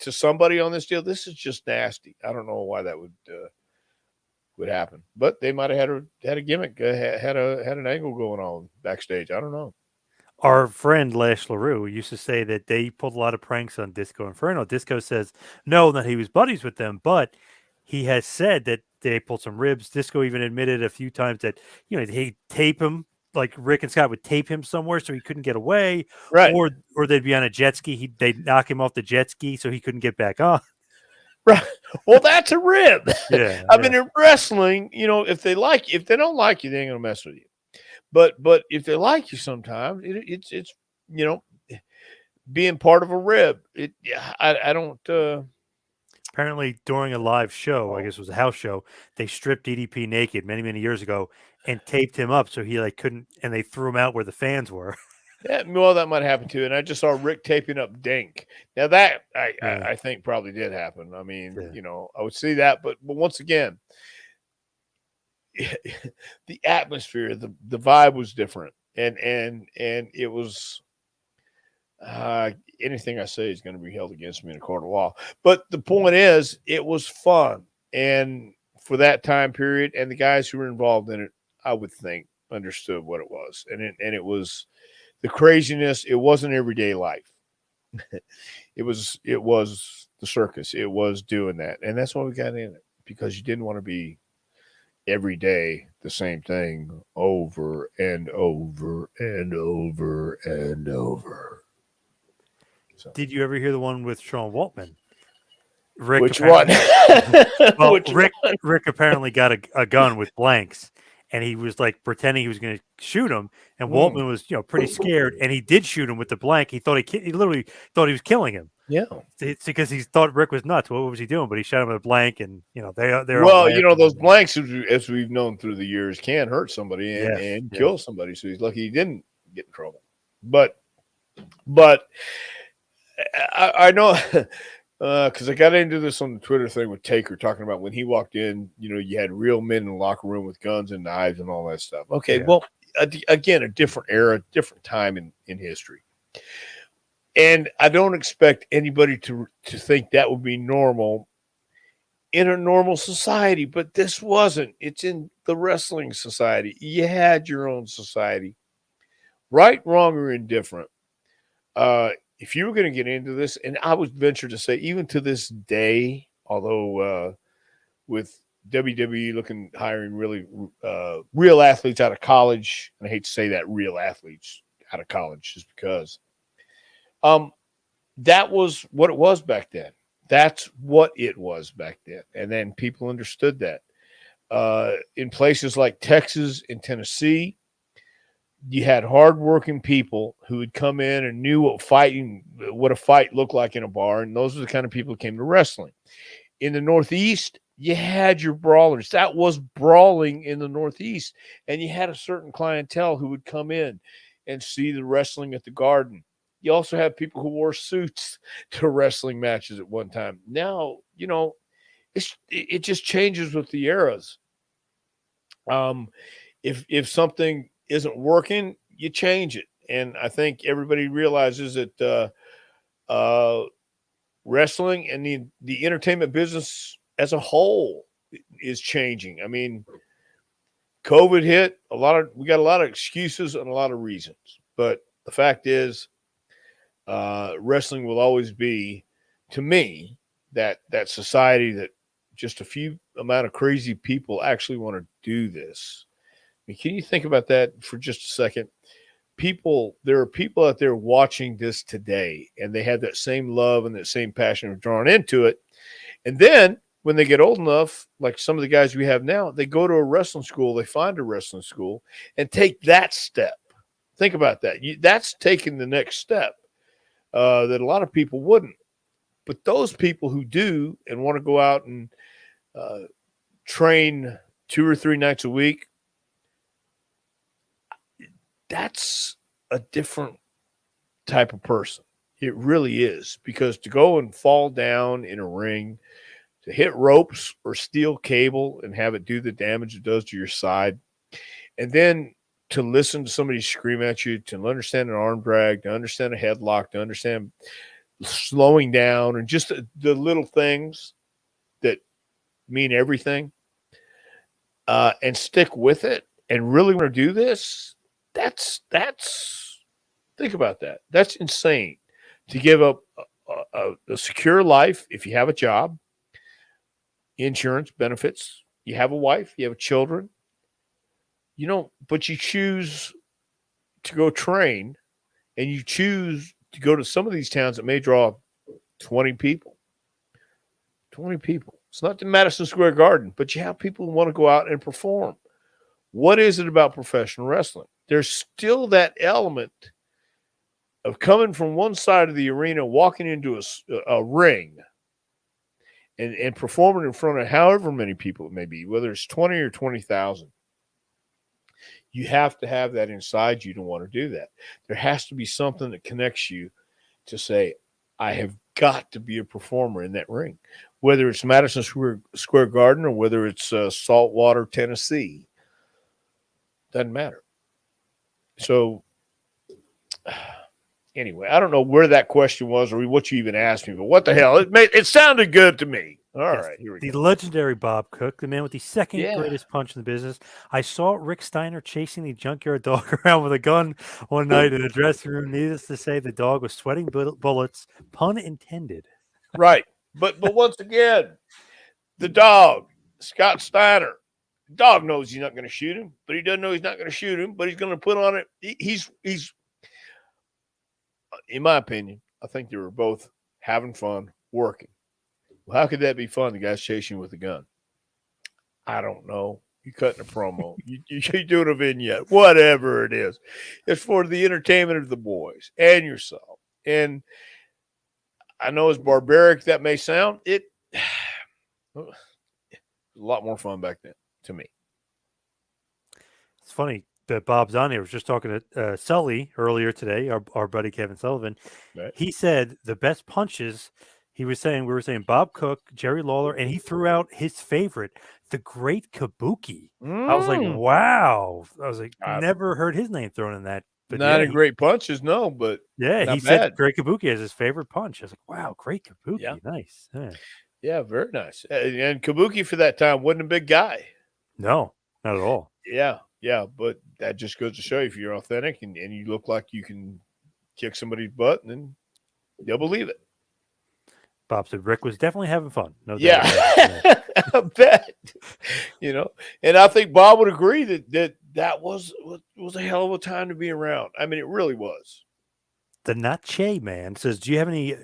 somebody on this deal. This is just nasty. I don't know why that would happen, but they might have had a gimmick, had an angle going on backstage. I don't know. Our friend Lash LaRue used to say that they pulled a lot of pranks on Disco Inferno. Disco says no, that he was buddies with them, but he has said that they pulled some ribs. Disco even admitted a few times that he'd tape him, like Rick and Scott would tape him somewhere so he couldn't get away, right? Or they'd be on a jet ski. They'd knock him off the jet ski so he couldn't get back on. Right. Well, that's a rib. Yeah. I mean, in wrestling, if they don't like you, they ain't gonna mess with you. But if they like you, sometimes it's being part of a rib. I don't. Apparently, during a live show, I guess it was a house show, they stripped DDP naked many years ago and taped him up so he couldn't, and they threw him out where the fans were. Yeah, well, that might happen too. And I just saw Rick taping up Dink. Now that Yeah. I think probably did happen. I mean, Yeah. you know, I would see that, but once again, the atmosphere, the vibe was different, and it was anything I say is going to be held against me in a court of law. But the point is, it was fun, and for that time period, and the guys who were involved in it, I would think understood what it was, and it was the craziness. It wasn't everyday life. it was the circus. It was doing that, and that's why we got in it, because you didn't want to be every day the same thing over and over and over and over. So, Did you ever hear the one with Sean Waltman? Rick which one? well, Which Rick one? Rick apparently got a gun with blanks, and he was like pretending he was going to shoot him. And Hmm. Waltman was, pretty scared, and he did shoot him with the blank. He thought he literally thought he was killing him. Yeah. It's because he thought Rick was nuts. What was he doing? But he shot him with a blank, and they're all Well, laughing. those blanks, as we've known through the years, can hurt somebody Yes, and yes. kill somebody. So he's lucky he didn't get in trouble. But I know because I got into this on the Twitter thing with Taker talking about when he walked in, you had real men in the locker room with guns and knives and all that stuff. Okay, Yeah. well, again, a different era, different time in history. And I don't expect anybody to think that would be normal in a normal society, but this wasn't. It's in the wrestling society. You had your own society. Right, wrong, or indifferent. If you were going to get into this, and I would venture to say, even to this day, although with WWE hiring really real athletes out of college, and I hate to say that, real athletes out of college, just because that was what it was back then. That's what it was back then, and then people understood that. In places like Texas and Tennessee, you had hardworking people who would come in and knew what a fight looked like in a bar, and those were the kind of people who came to wrestling. In the Northeast, you had your brawlers. That was brawling in the Northeast, and you had a certain clientele who would come in and see the wrestling at the Garden. You also have people who wore suits to wrestling matches at one time. Now, it just changes with the eras. If something isn't working, you change it. And I think everybody realizes that wrestling and the entertainment business as a whole is changing. I mean, COVID hit, we got a lot of excuses and a lot of reasons. But the fact is, wrestling will always be, to me, that society that just a few amount of crazy people actually want to do this. I mean, can you think about that for just a second? There are people out there watching this today, and they have that same love and that same passion of drawn into it. And then when they get old enough, like some of the guys we have now, they go to a wrestling school, they find a wrestling school and take that step. Think about that. That's taking the next step that a lot of people wouldn't. But those people who do and want to go out and train 2 or 3 nights a week, that's a different type of person. It really is, because to go and fall down in a ring, to hit ropes or steel cable and have it do the damage it does to your side, and then to listen to somebody scream at you, to understand an arm drag, to understand a headlock, to understand slowing down, and just the little things that mean everything, and stick with it and really want to do this. That's think about that. That's insane, to give up a secure life if you have a job, insurance, benefits, you have a wife, you have children, but you choose to go train, and you choose to go to some of these towns that may draw 20 people. 20 people. It's not the Madison Square Garden, but you have people who want to go out and perform. What is it about professional wrestling? There's still that element of coming from one side of the arena, walking into a ring, and performing in front of however many people it may be, whether it's 20 or 20,000. You have to have that inside you to want to do that. There has to be something that connects you to say, I have got to be a performer in that ring, whether it's Madison Square Garden or whether it's Saltwater, Tennessee. Doesn't matter. So anyway, I don't know where that question was or what you even asked me, but what the hell? It sounded good to me. All right, here we the go. legendary Bob Cook, the man with the second Yeah. greatest punch in the business. I saw Rick Steiner chasing the junkyard dog around with a gun one night in the dressing room. Needless to say, the dog was sweating bullets, pun intended. Right. But once again, the dog, Scott Steiner, dog knows he's not going to shoot him, but he doesn't know he's not going to shoot him, but he's going to put on it. He's in my opinion, I think they were both having fun working. Well, how could that be fun? The guy's chasing you with a gun. I don't know. You're cutting a promo. You're doing a vignette. Whatever it is. It's for the entertainment of the boys and yourself. And I know as barbaric that may sound, it was a lot more fun back then to me. It's funny that Bob's on here. I was just talking to Sully earlier today, our buddy Kevin Sullivan. Right. He said the best punches, we were saying Bob Cook, Jerry Lawler, and he threw out his favorite, the great Kabuki. I was like, wow. I was like, never heard his name thrown in that. But not in great punches, no, but yeah, he said Great Kabuki as his favorite punch. I was like, wow, Great Kabuki. Yeah. Nice. Yeah, very nice. And Kabuki for that time wasn't a big guy. No, not at all. Yeah, but that just goes to show you if you're authentic and you look like you can kick somebody's butt, and then they'll believe it. Bob said Rick was definitely having fun. No doubt. Yeah, I bet. And I think Bob would agree that was a hell of a time to be around. I mean, it really was. The Nache man says, do you have any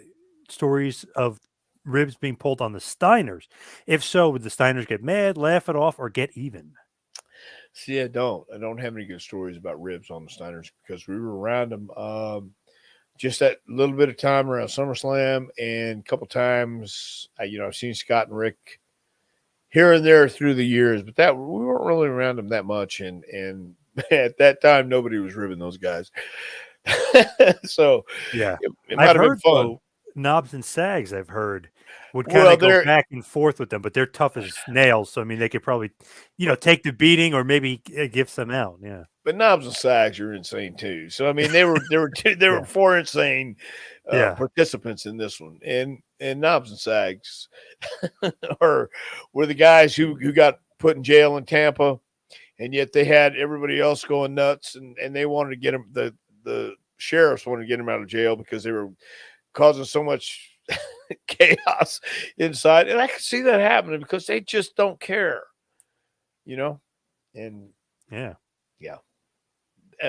stories of ribs being pulled on the Steiners? If so, would the Steiners get mad, laugh it off, or get even? See, I don't have any good stories about ribs on the Steiners because we were around them just that little bit of time around SummerSlam, and a couple times, I've seen Scott and Rick here and there through the years, but that we weren't really around them that much, and at that time, nobody was ribbing those guys. So yeah, it might have been fun. Though, Knobs and Sags, I've heard, would kind of go back and forth with them, but they're tough as nails. So I mean, they could probably, take the beating or maybe give some out. Yeah. But Knobs and Sags are insane too. So I mean, they were were four insane participants in this one, and Knobs and Sags were the guys who got put in jail in Tampa, and yet they had everybody else going nuts, and they wanted to get them. The sheriffs wanted to get them out of jail because they were causing so much chaos inside, and I could see that happening because they just don't care, and yeah.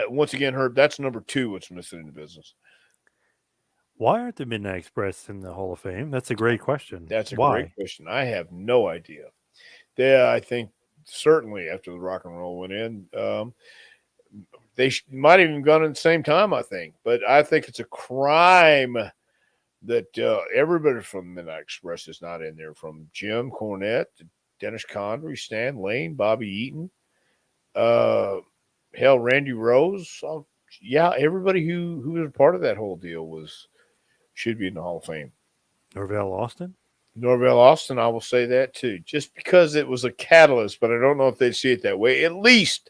Once again, Herb, that's number 2. What's missing in the business? Why aren't the Midnight Express in the Hall of Fame? That's a great question. That's a great question. I have no idea. I think certainly after the rock and roll went in, they might have even gone at the same time, I think. But I think it's a crime that everybody from the Midnight Express is not in there, from Jim Cornette to Dennis Condrey, Stan Lane, Bobby Eaton, hell, Randy Rose. Everybody who was a part of that whole deal should be in the Hall of Fame. Norvell Austin, I will say that too, just because it was a catalyst, but I don't know if they'd see it that way. At least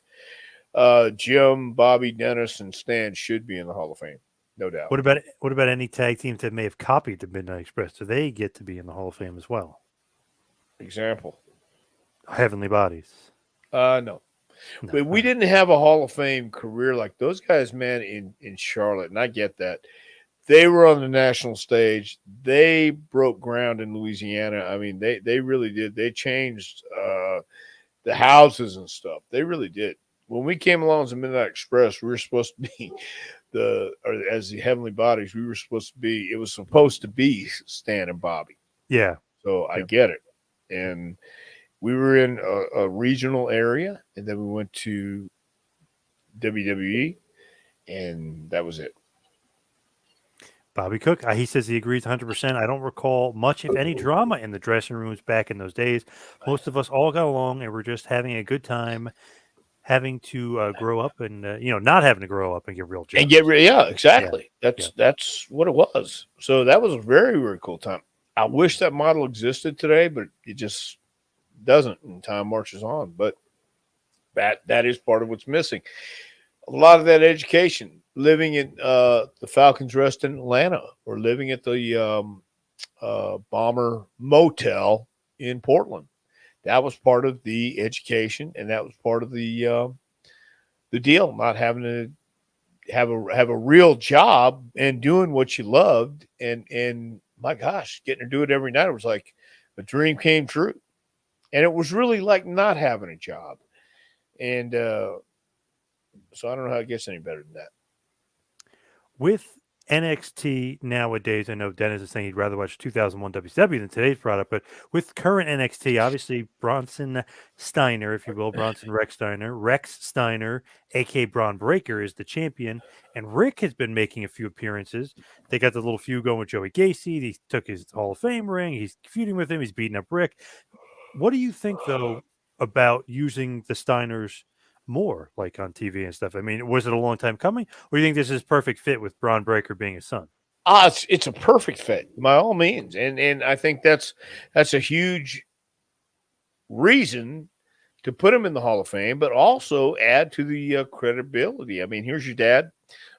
Jim, Bobby, Dennis, and Stan should be in the Hall of Fame, no doubt. What about any tag teams that may have copied the Midnight Express? Do they get to be in the Hall of Fame as well? Example: Heavenly Bodies. No. But we didn't have a Hall of Fame career like those guys, man, in Charlotte, and I get that. They were on the national stage. They broke ground in Louisiana. I mean, they really did. They changed the houses and stuff. They really did. When we came along as the Midnight Express, we were supposed to be as the Heavenly Bodies. It was supposed to be Stan and Bobby. Yeah. So I get it. And we were in a regional area, and then we went to WWE, and that was it. Bobby Cook, he says he agrees 100%. I don't recall much, if any, drama in the dressing rooms back in those days. Most of us all got along and were just having a good time. having to grow up and not having to grow up and get real jobs. And exactly. That's what it was. So that was a very, very cool time. I wish that model existed today, but it just doesn't, and time marches on. But that is part of what's missing. A lot of that education, living in the Falcons Rest in Atlanta, or living at the Bomber Motel in Portland. That was part of the education, and that was part of the deal. Not having to have a real job and doing what you loved, and my gosh, getting to do it every night, it was like a dream came true. And it was really like not having a job. And so I don't know how it gets any better than that. With NXT nowadays, I know Dennis is saying he'd rather watch 2001 WCW than today's product, but with current NXT, obviously Bronson Steiner, if you will, Bronson Rex Steiner, aka Braun Breaker, is the champion, and Rick has been making a few appearances. They got the little feud going with Joey Gacy. He took his Hall of Fame ring. He's feuding with him. He's beating up Rick. What do you think, though, about using the Steiners more, like on TV and stuff? I mean, was it a long time coming, or do you think this is perfect fit with Braun Breaker being his son? It's a perfect fit by all means, and I think that's a huge reason to put him in the Hall of Fame, but also add to the credibility. I mean, here's your dad,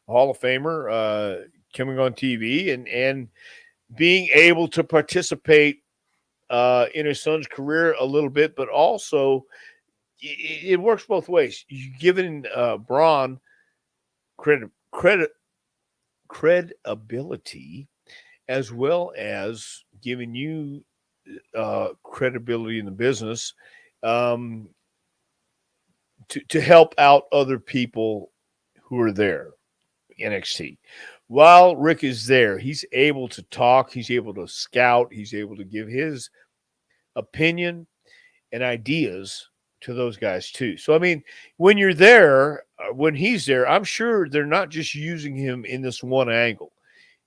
a Hall of Famer, coming on TV and being able to participate in his son's career a little bit, but also it works both ways. You're giving Braun credibility, as well as giving you credibility in the business, to help out other people who are there. NXT. While Rick is there, he's able to talk, he's able to scout, he's able to give his opinion and ideas to those guys too. So, I mean, when you're there, when he's there, I'm sure they're not just using him in this one angle.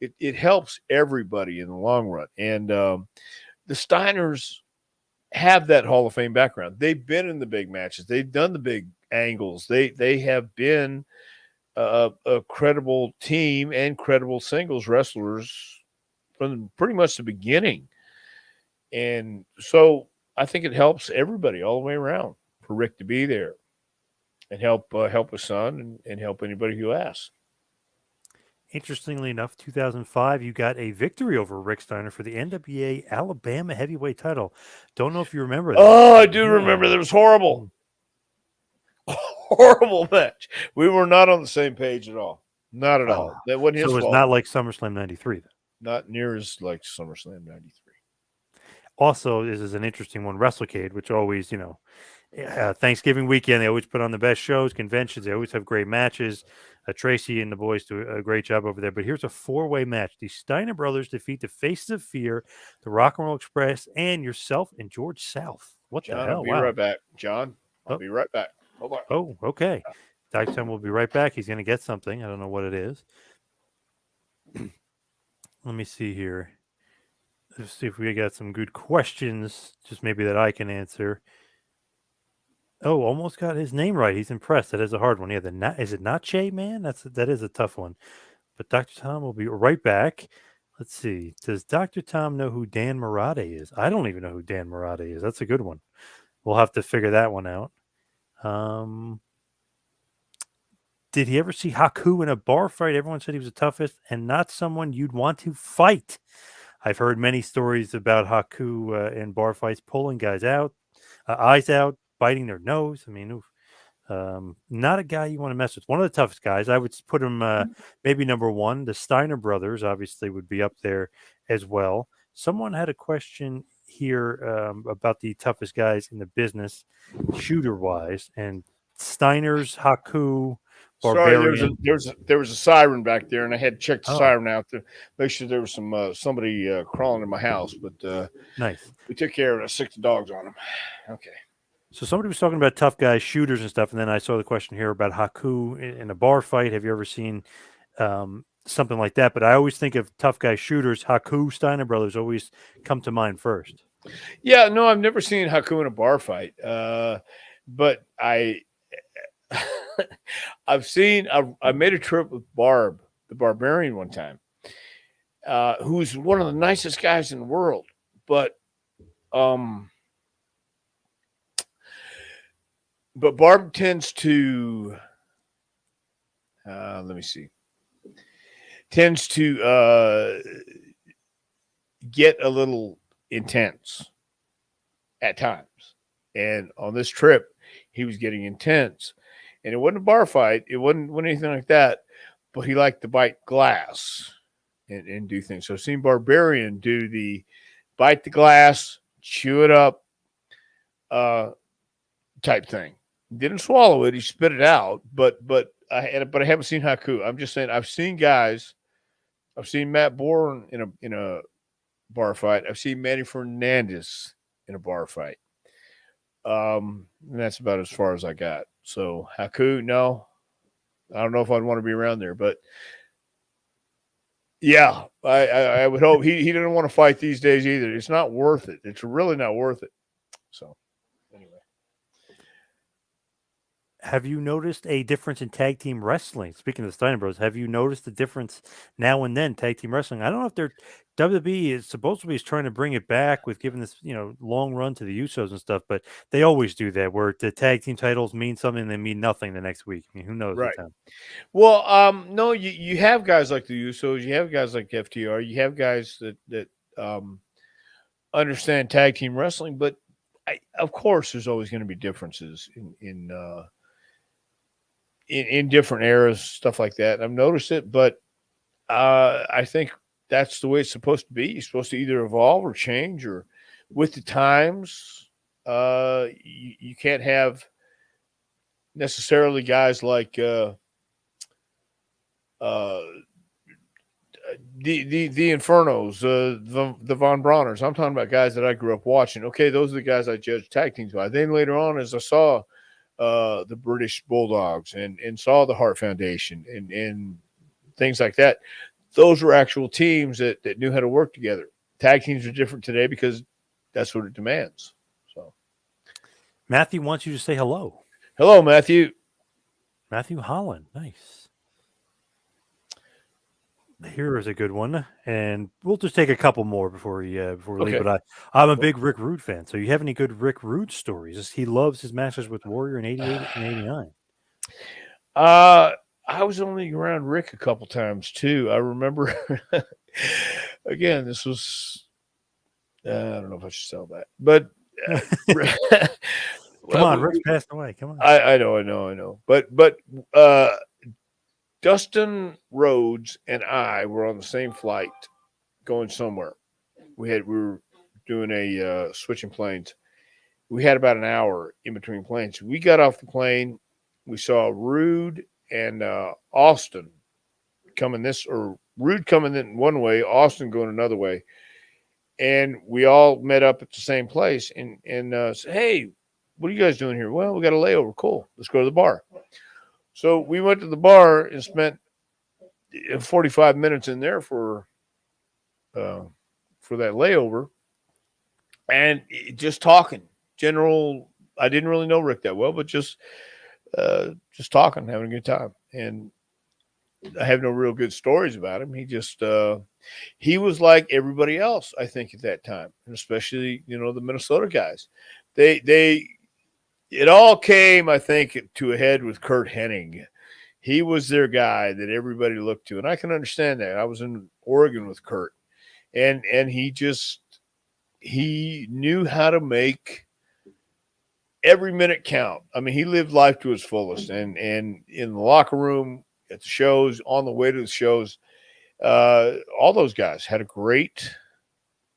It helps everybody in the long run. And the Steiners have that Hall of Fame background. They've been in the big matches. They've done the big angles. They have been a credible team and credible singles wrestlers from pretty much the beginning. And so I think it helps everybody all the way around for Rick to be there and help his son and help anybody who asks. Interestingly enough, 2005, you got a victory over Rick Steiner for the NWA Alabama heavyweight title. Don't know if you remember that. Oh, I do remember. That was horrible. Horrible match. We were not on the same page at all. Not at all. That wasn't his fault. So it's not like SummerSlam 93 then? Not near as like SummerSlam 93. Also, this is an interesting one, WrestleCade, which always, Thanksgiving weekend, they always put on the best shows, conventions. They always have great matches. Tracy and the boys do a great job over there. But here's a four-way match. The Steiner Brothers defeat the Faces of Fear, the Rock and Roll Express, and yourself and George South. What the hell? I'll be right back. John, I'll be right back. Hold on. Oh, okay. Dr. Tom will be right back. He's going to get something. I don't know what it is. Let me see here. Let's see if we got some good questions, just maybe that I can answer. Oh, almost got his name right. He's impressed. That is a hard one. Yeah, is it not Che, man? That is a tough one. But Dr. Tom will be right back. Let's see. Does Dr. Tom know who Dan Morade is? I don't even know who Dan Morade is. That's a good one. We'll have to figure that one out. Did he ever see Haku in a bar fight? Everyone said he was the toughest and not someone you'd want to fight. I've heard many stories about Haku in bar fights, pulling guys out, eyes out, biting their nose. I mean, not a guy you want to mess with. One of the toughest guys. I would put him maybe number one. The Steiner brothers obviously would be up there as well. Someone had a question here about the toughest guys in the business, shooter-wise, and Steiners, Haku, Barbarian. Sorry, there was a siren back there, and I had to check the siren out to make sure there was somebody crawling in my house. But nice, we took care of it. I sicked the dogs on them. Okay. So somebody was talking about tough guys, shooters and stuff, and then I saw the question here about Haku in a bar fight. Have you ever seen something like that? But I always think of tough guy shooters. Haku, Steiner brothers always come to mind first. Yeah, no, I've never seen Haku in a bar fight, but I made a trip with Barb, the Barbarian, one time, who's one of the nicest guys in the world. But um, but Barb tends to let me see, tends to get a little intense at times. And on this trip, he was getting intense. And it wasn't a bar fight. It wasn't anything like that. But he liked to bite glass and do things. So I've seen Barbarian do the bite the glass, chew it up type thing. Didn't swallow it. He spit it out. But I haven't seen Haku. I'm just saying I've seen guys. I've seen Matt Bourne in a bar fight. I've seen Manny Fernandez in a bar fight. And that's about as far as I got. So Haku, no, I don't know if I'd want to be around there, but yeah, I would hope he didn't want to fight these days either. It's not worth it. It's really not worth it. So anyway. Have you noticed a difference in tag team wrestling? Speaking of the Steiner Bros, have you noticed the difference now and then tag team wrestling? I don't know if they're WWE is supposedly is trying to bring it back with giving this long run to the Usos and stuff, but they always do that where the tag team titles mean something and they mean nothing the next week. I mean, who knows? Right. Well, no, you have guys like the Usos, you have guys like FTR, you have guys that understand tag team wrestling, but of course, there's always going to be differences in different eras, stuff like that. I've noticed it, but I think that's the way it's supposed to be. You're supposed to either evolve or change, or with the times. You can't have necessarily guys like the Infernos, the Von Brauners. I'm talking about guys that I grew up watching. Okay, those are the guys I judged tag teams by. Then later on, as I saw the British Bulldogs and saw the Hart Foundation and things like that, those were actual teams that knew how to work together. Tag teams are different today because that's what it demands. So Matthew wants you to say hello. Hello, Matthew. Matthew Holland. Nice. Here is a good one, and we'll just take a couple more before we leave. Okay. But I'm a big Rickroot fan. So you have any good Rickroot stories? He loves his matches with Warrior in '88 and '89. I was only around Rick a couple times too. I remember. Again, this was. I don't know if I should sell that, but Come on, Rick's passed away. Come on. I know. But Dustin Rhodes and I were on the same flight going somewhere. We were doing a switching planes. We had about an hour in between planes. We got off the plane. We saw Rude and Austin Rude coming in one way, Austin going another way. And we all met up at the same place and said, hey, what are you guys doing here? Well, we got a layover. Cool. Let's go to the bar. So we went to the bar and spent 45 minutes in there for that layover, and just talking. General, I didn't really know Rick that well, but just talking, having a good time. And I have no real good stories about him. He just he was like everybody else, I think, at that time, and especially the Minnesota guys. It all came, I think, to a head with Kurt Hennig. He was their guy that everybody looked to, and I can understand that. I was in Oregon with Kurt, and he knew how to make every minute count. I mean, he lived life to its fullest, and in the locker room, at the shows, on the way to the shows, all those guys had a great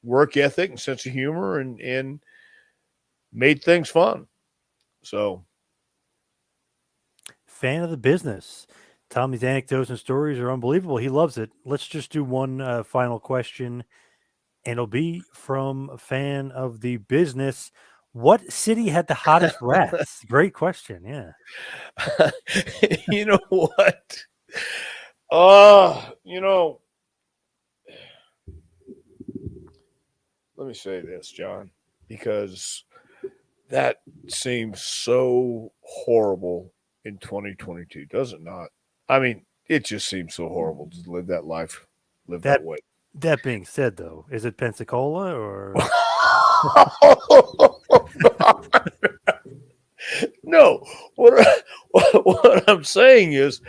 work ethic and sense of humor, and made things fun. So, fan of the business. Tommy's anecdotes and stories are unbelievable. He loves it. Let's just do one final question, and it'll be from a fan of the business. What city had the hottest rats? Great question. Yeah. You know what? Let me say this, John, because that seems so horrible in 2022, does it not? I mean, it just seems so horrible to live that life, live that way. That being said, though, is it Pensacola or? No, what I'm saying is,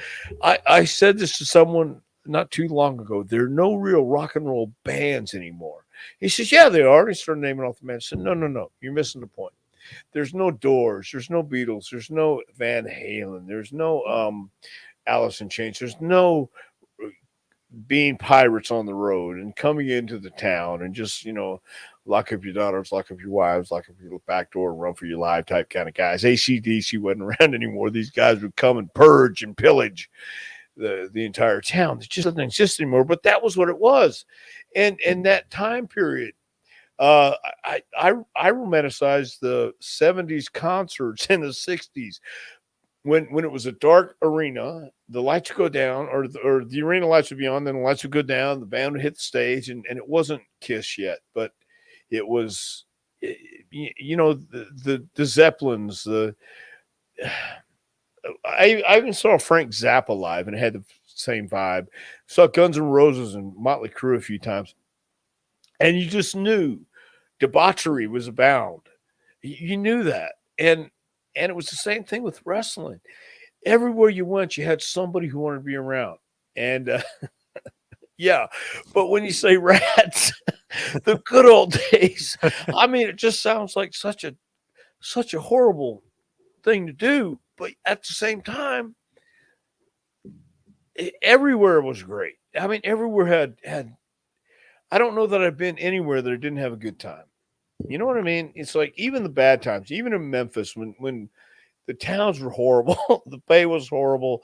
I said this to someone not too long ago. There are no real rock and roll bands anymore. He says, "Yeah, they are." He started naming off the bands. I said, "No, you're missing the point. There's no Doors. There's no Beatles. There's no Van Halen. There's no Alice in Chains. There's no being pirates on the road and coming into the town and just, lock up your daughters, lock up your wives, lock up your back door, run for your life type kind of guys. AC/DC wasn't around anymore. These guys would come and purge and pillage the entire town. It just doesn't exist anymore. But that was what it was. And that time period, I romanticize the 70s concerts in the 60s. When it was a dark arena, the lights would go down, or the arena lights would be on, then the lights would go down, the band would hit the stage, and it wasn't Kiss yet, but it was, the Zeppelins. I even saw Frank Zappa live, and it had the same vibe. Saw Guns N' Roses and Motley Crue a few times, and you just knew debauchery was abound. You knew that, and it was the same thing with wrestling. Everywhere you went, you had somebody who wanted to be around. And yeah, but when you say Rats, the good old days, I mean, it just sounds like such a horrible thing to do. But at the same time, everywhere was great. I mean, everywhere had. I don't know that I've been anywhere that I didn't have a good time. You know what I mean? It's like even the bad times, even in Memphis, when the towns were horrible, the pay was horrible,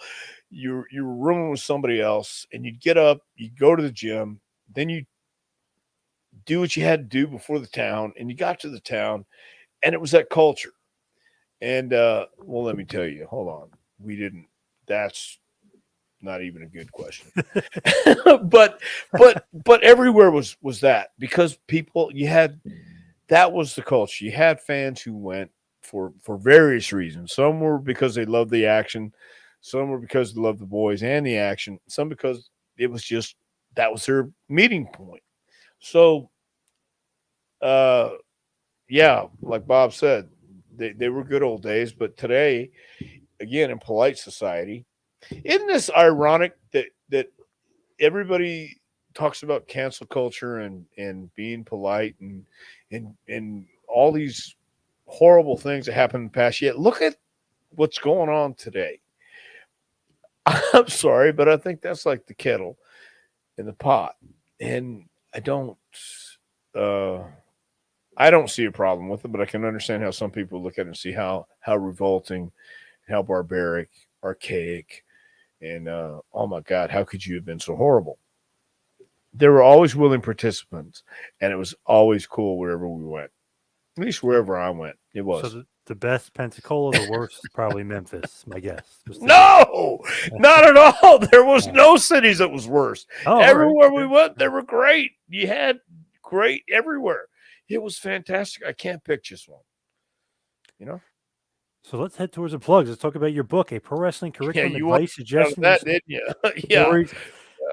you were rooming with somebody else, and you'd get up, you'd go to the gym, then you do what you had to do before the town, and you got to the town, and it was that culture. And well, let me tell you, hold on, we didn't. That's not even a good question. but everywhere was that, because people, you had, that was the culture. You had fans who went for various reasons. Some were because they loved the action, some were because they loved the boys and the action, some because it was just, that was their meeting point. So yeah, like Bob said, they were good old days. But today, again, in polite society, isn't this ironic that everybody talks about cancel culture and being polite and all these horrible things that happened in the past? Yet look at what's going on today. I'm sorry, but I think that's like the kettle in the pot. And I don't see a problem with it, but I can understand how some people look at it and see how revolting, how barbaric, archaic, and oh my God, how could you have been so horrible? There were always willing participants, and it was always cool wherever we went. At least wherever I went, it was. So the best Pensacola, the worst probably Memphis. My guess. No, not at all. There was no cities that was worse. Oh, everywhere we went, they were great. You had great everywhere. It was fantastic. I can't pick just one. You know. So let's head towards the plugs. Let's talk about your book, A Pro Wrestling Curriculum, Advice, Suggestions, that, didn't you? Yeah. Stories to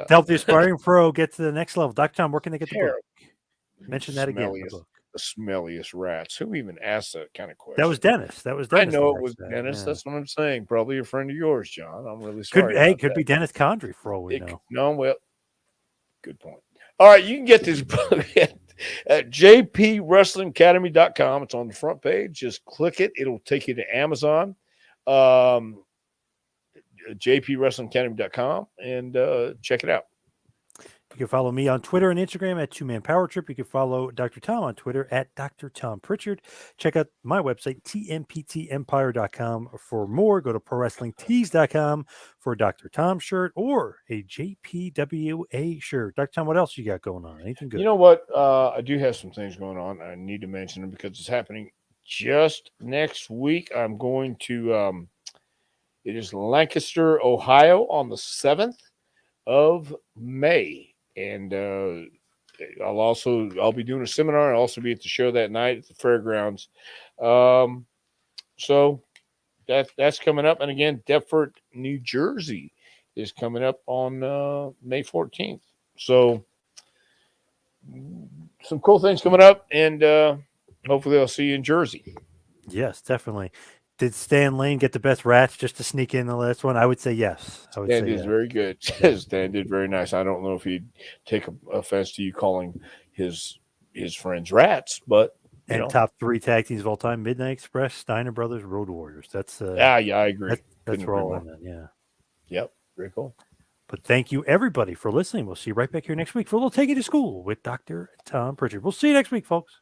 help the aspiring pro get to the next level. Dr. Tom, where can they get the book? Mention that again. The smelliest rats. Who even asked that kind of question? That was Dennis. I know it was Dennis. Yeah. That's what I'm saying. Probably a friend of yours, John. I'm really sorry. Could be Dennis Condry for all we know. No, well, good point. All right, you can get this book at jpwrestlingacademy.com. It's on the front page. Just click it. It'll take you to Amazon. jpwrestlingacademy.com and check it out. You can follow me on Twitter and Instagram at 2Man Power Trip. You can follow Dr. Tom on Twitter at Dr. Tom Prichard. Check out my website, tmptempire.com for more. Go to prowrestlingtees.com for a Dr. Tom shirt or a JPWA shirt. Dr. Tom, what else you got going on? Anything good? You know what? I do have some things going on. I need to mention them because it's happening just next week. I'm going to, it is Lancaster, Ohio on the 7th of May. And I'll be doing a seminar. I'll also be at the show that night at the fairgrounds. So that's coming up. And again, Deptford, New Jersey is coming up on May 14th. So some cool things coming up, and hopefully I'll see you in Jersey. Yes, definitely. Did Stan Lane get the best rats just to sneak in the last one? I would say yes. I would Stan say did yes. very good. Stan did very nice. I don't know if he'd take offense to you calling his friends rats, but And top 3 tag teams of all time: Midnight Express, Steiner Brothers, Road Warriors. That's yeah, I agree. That's where all in. Yeah. Yep, very cool. But thank you everybody for listening. We'll see you right back here next week for a little Take You to School with Dr. Tom Prichard. We'll see you next week, folks.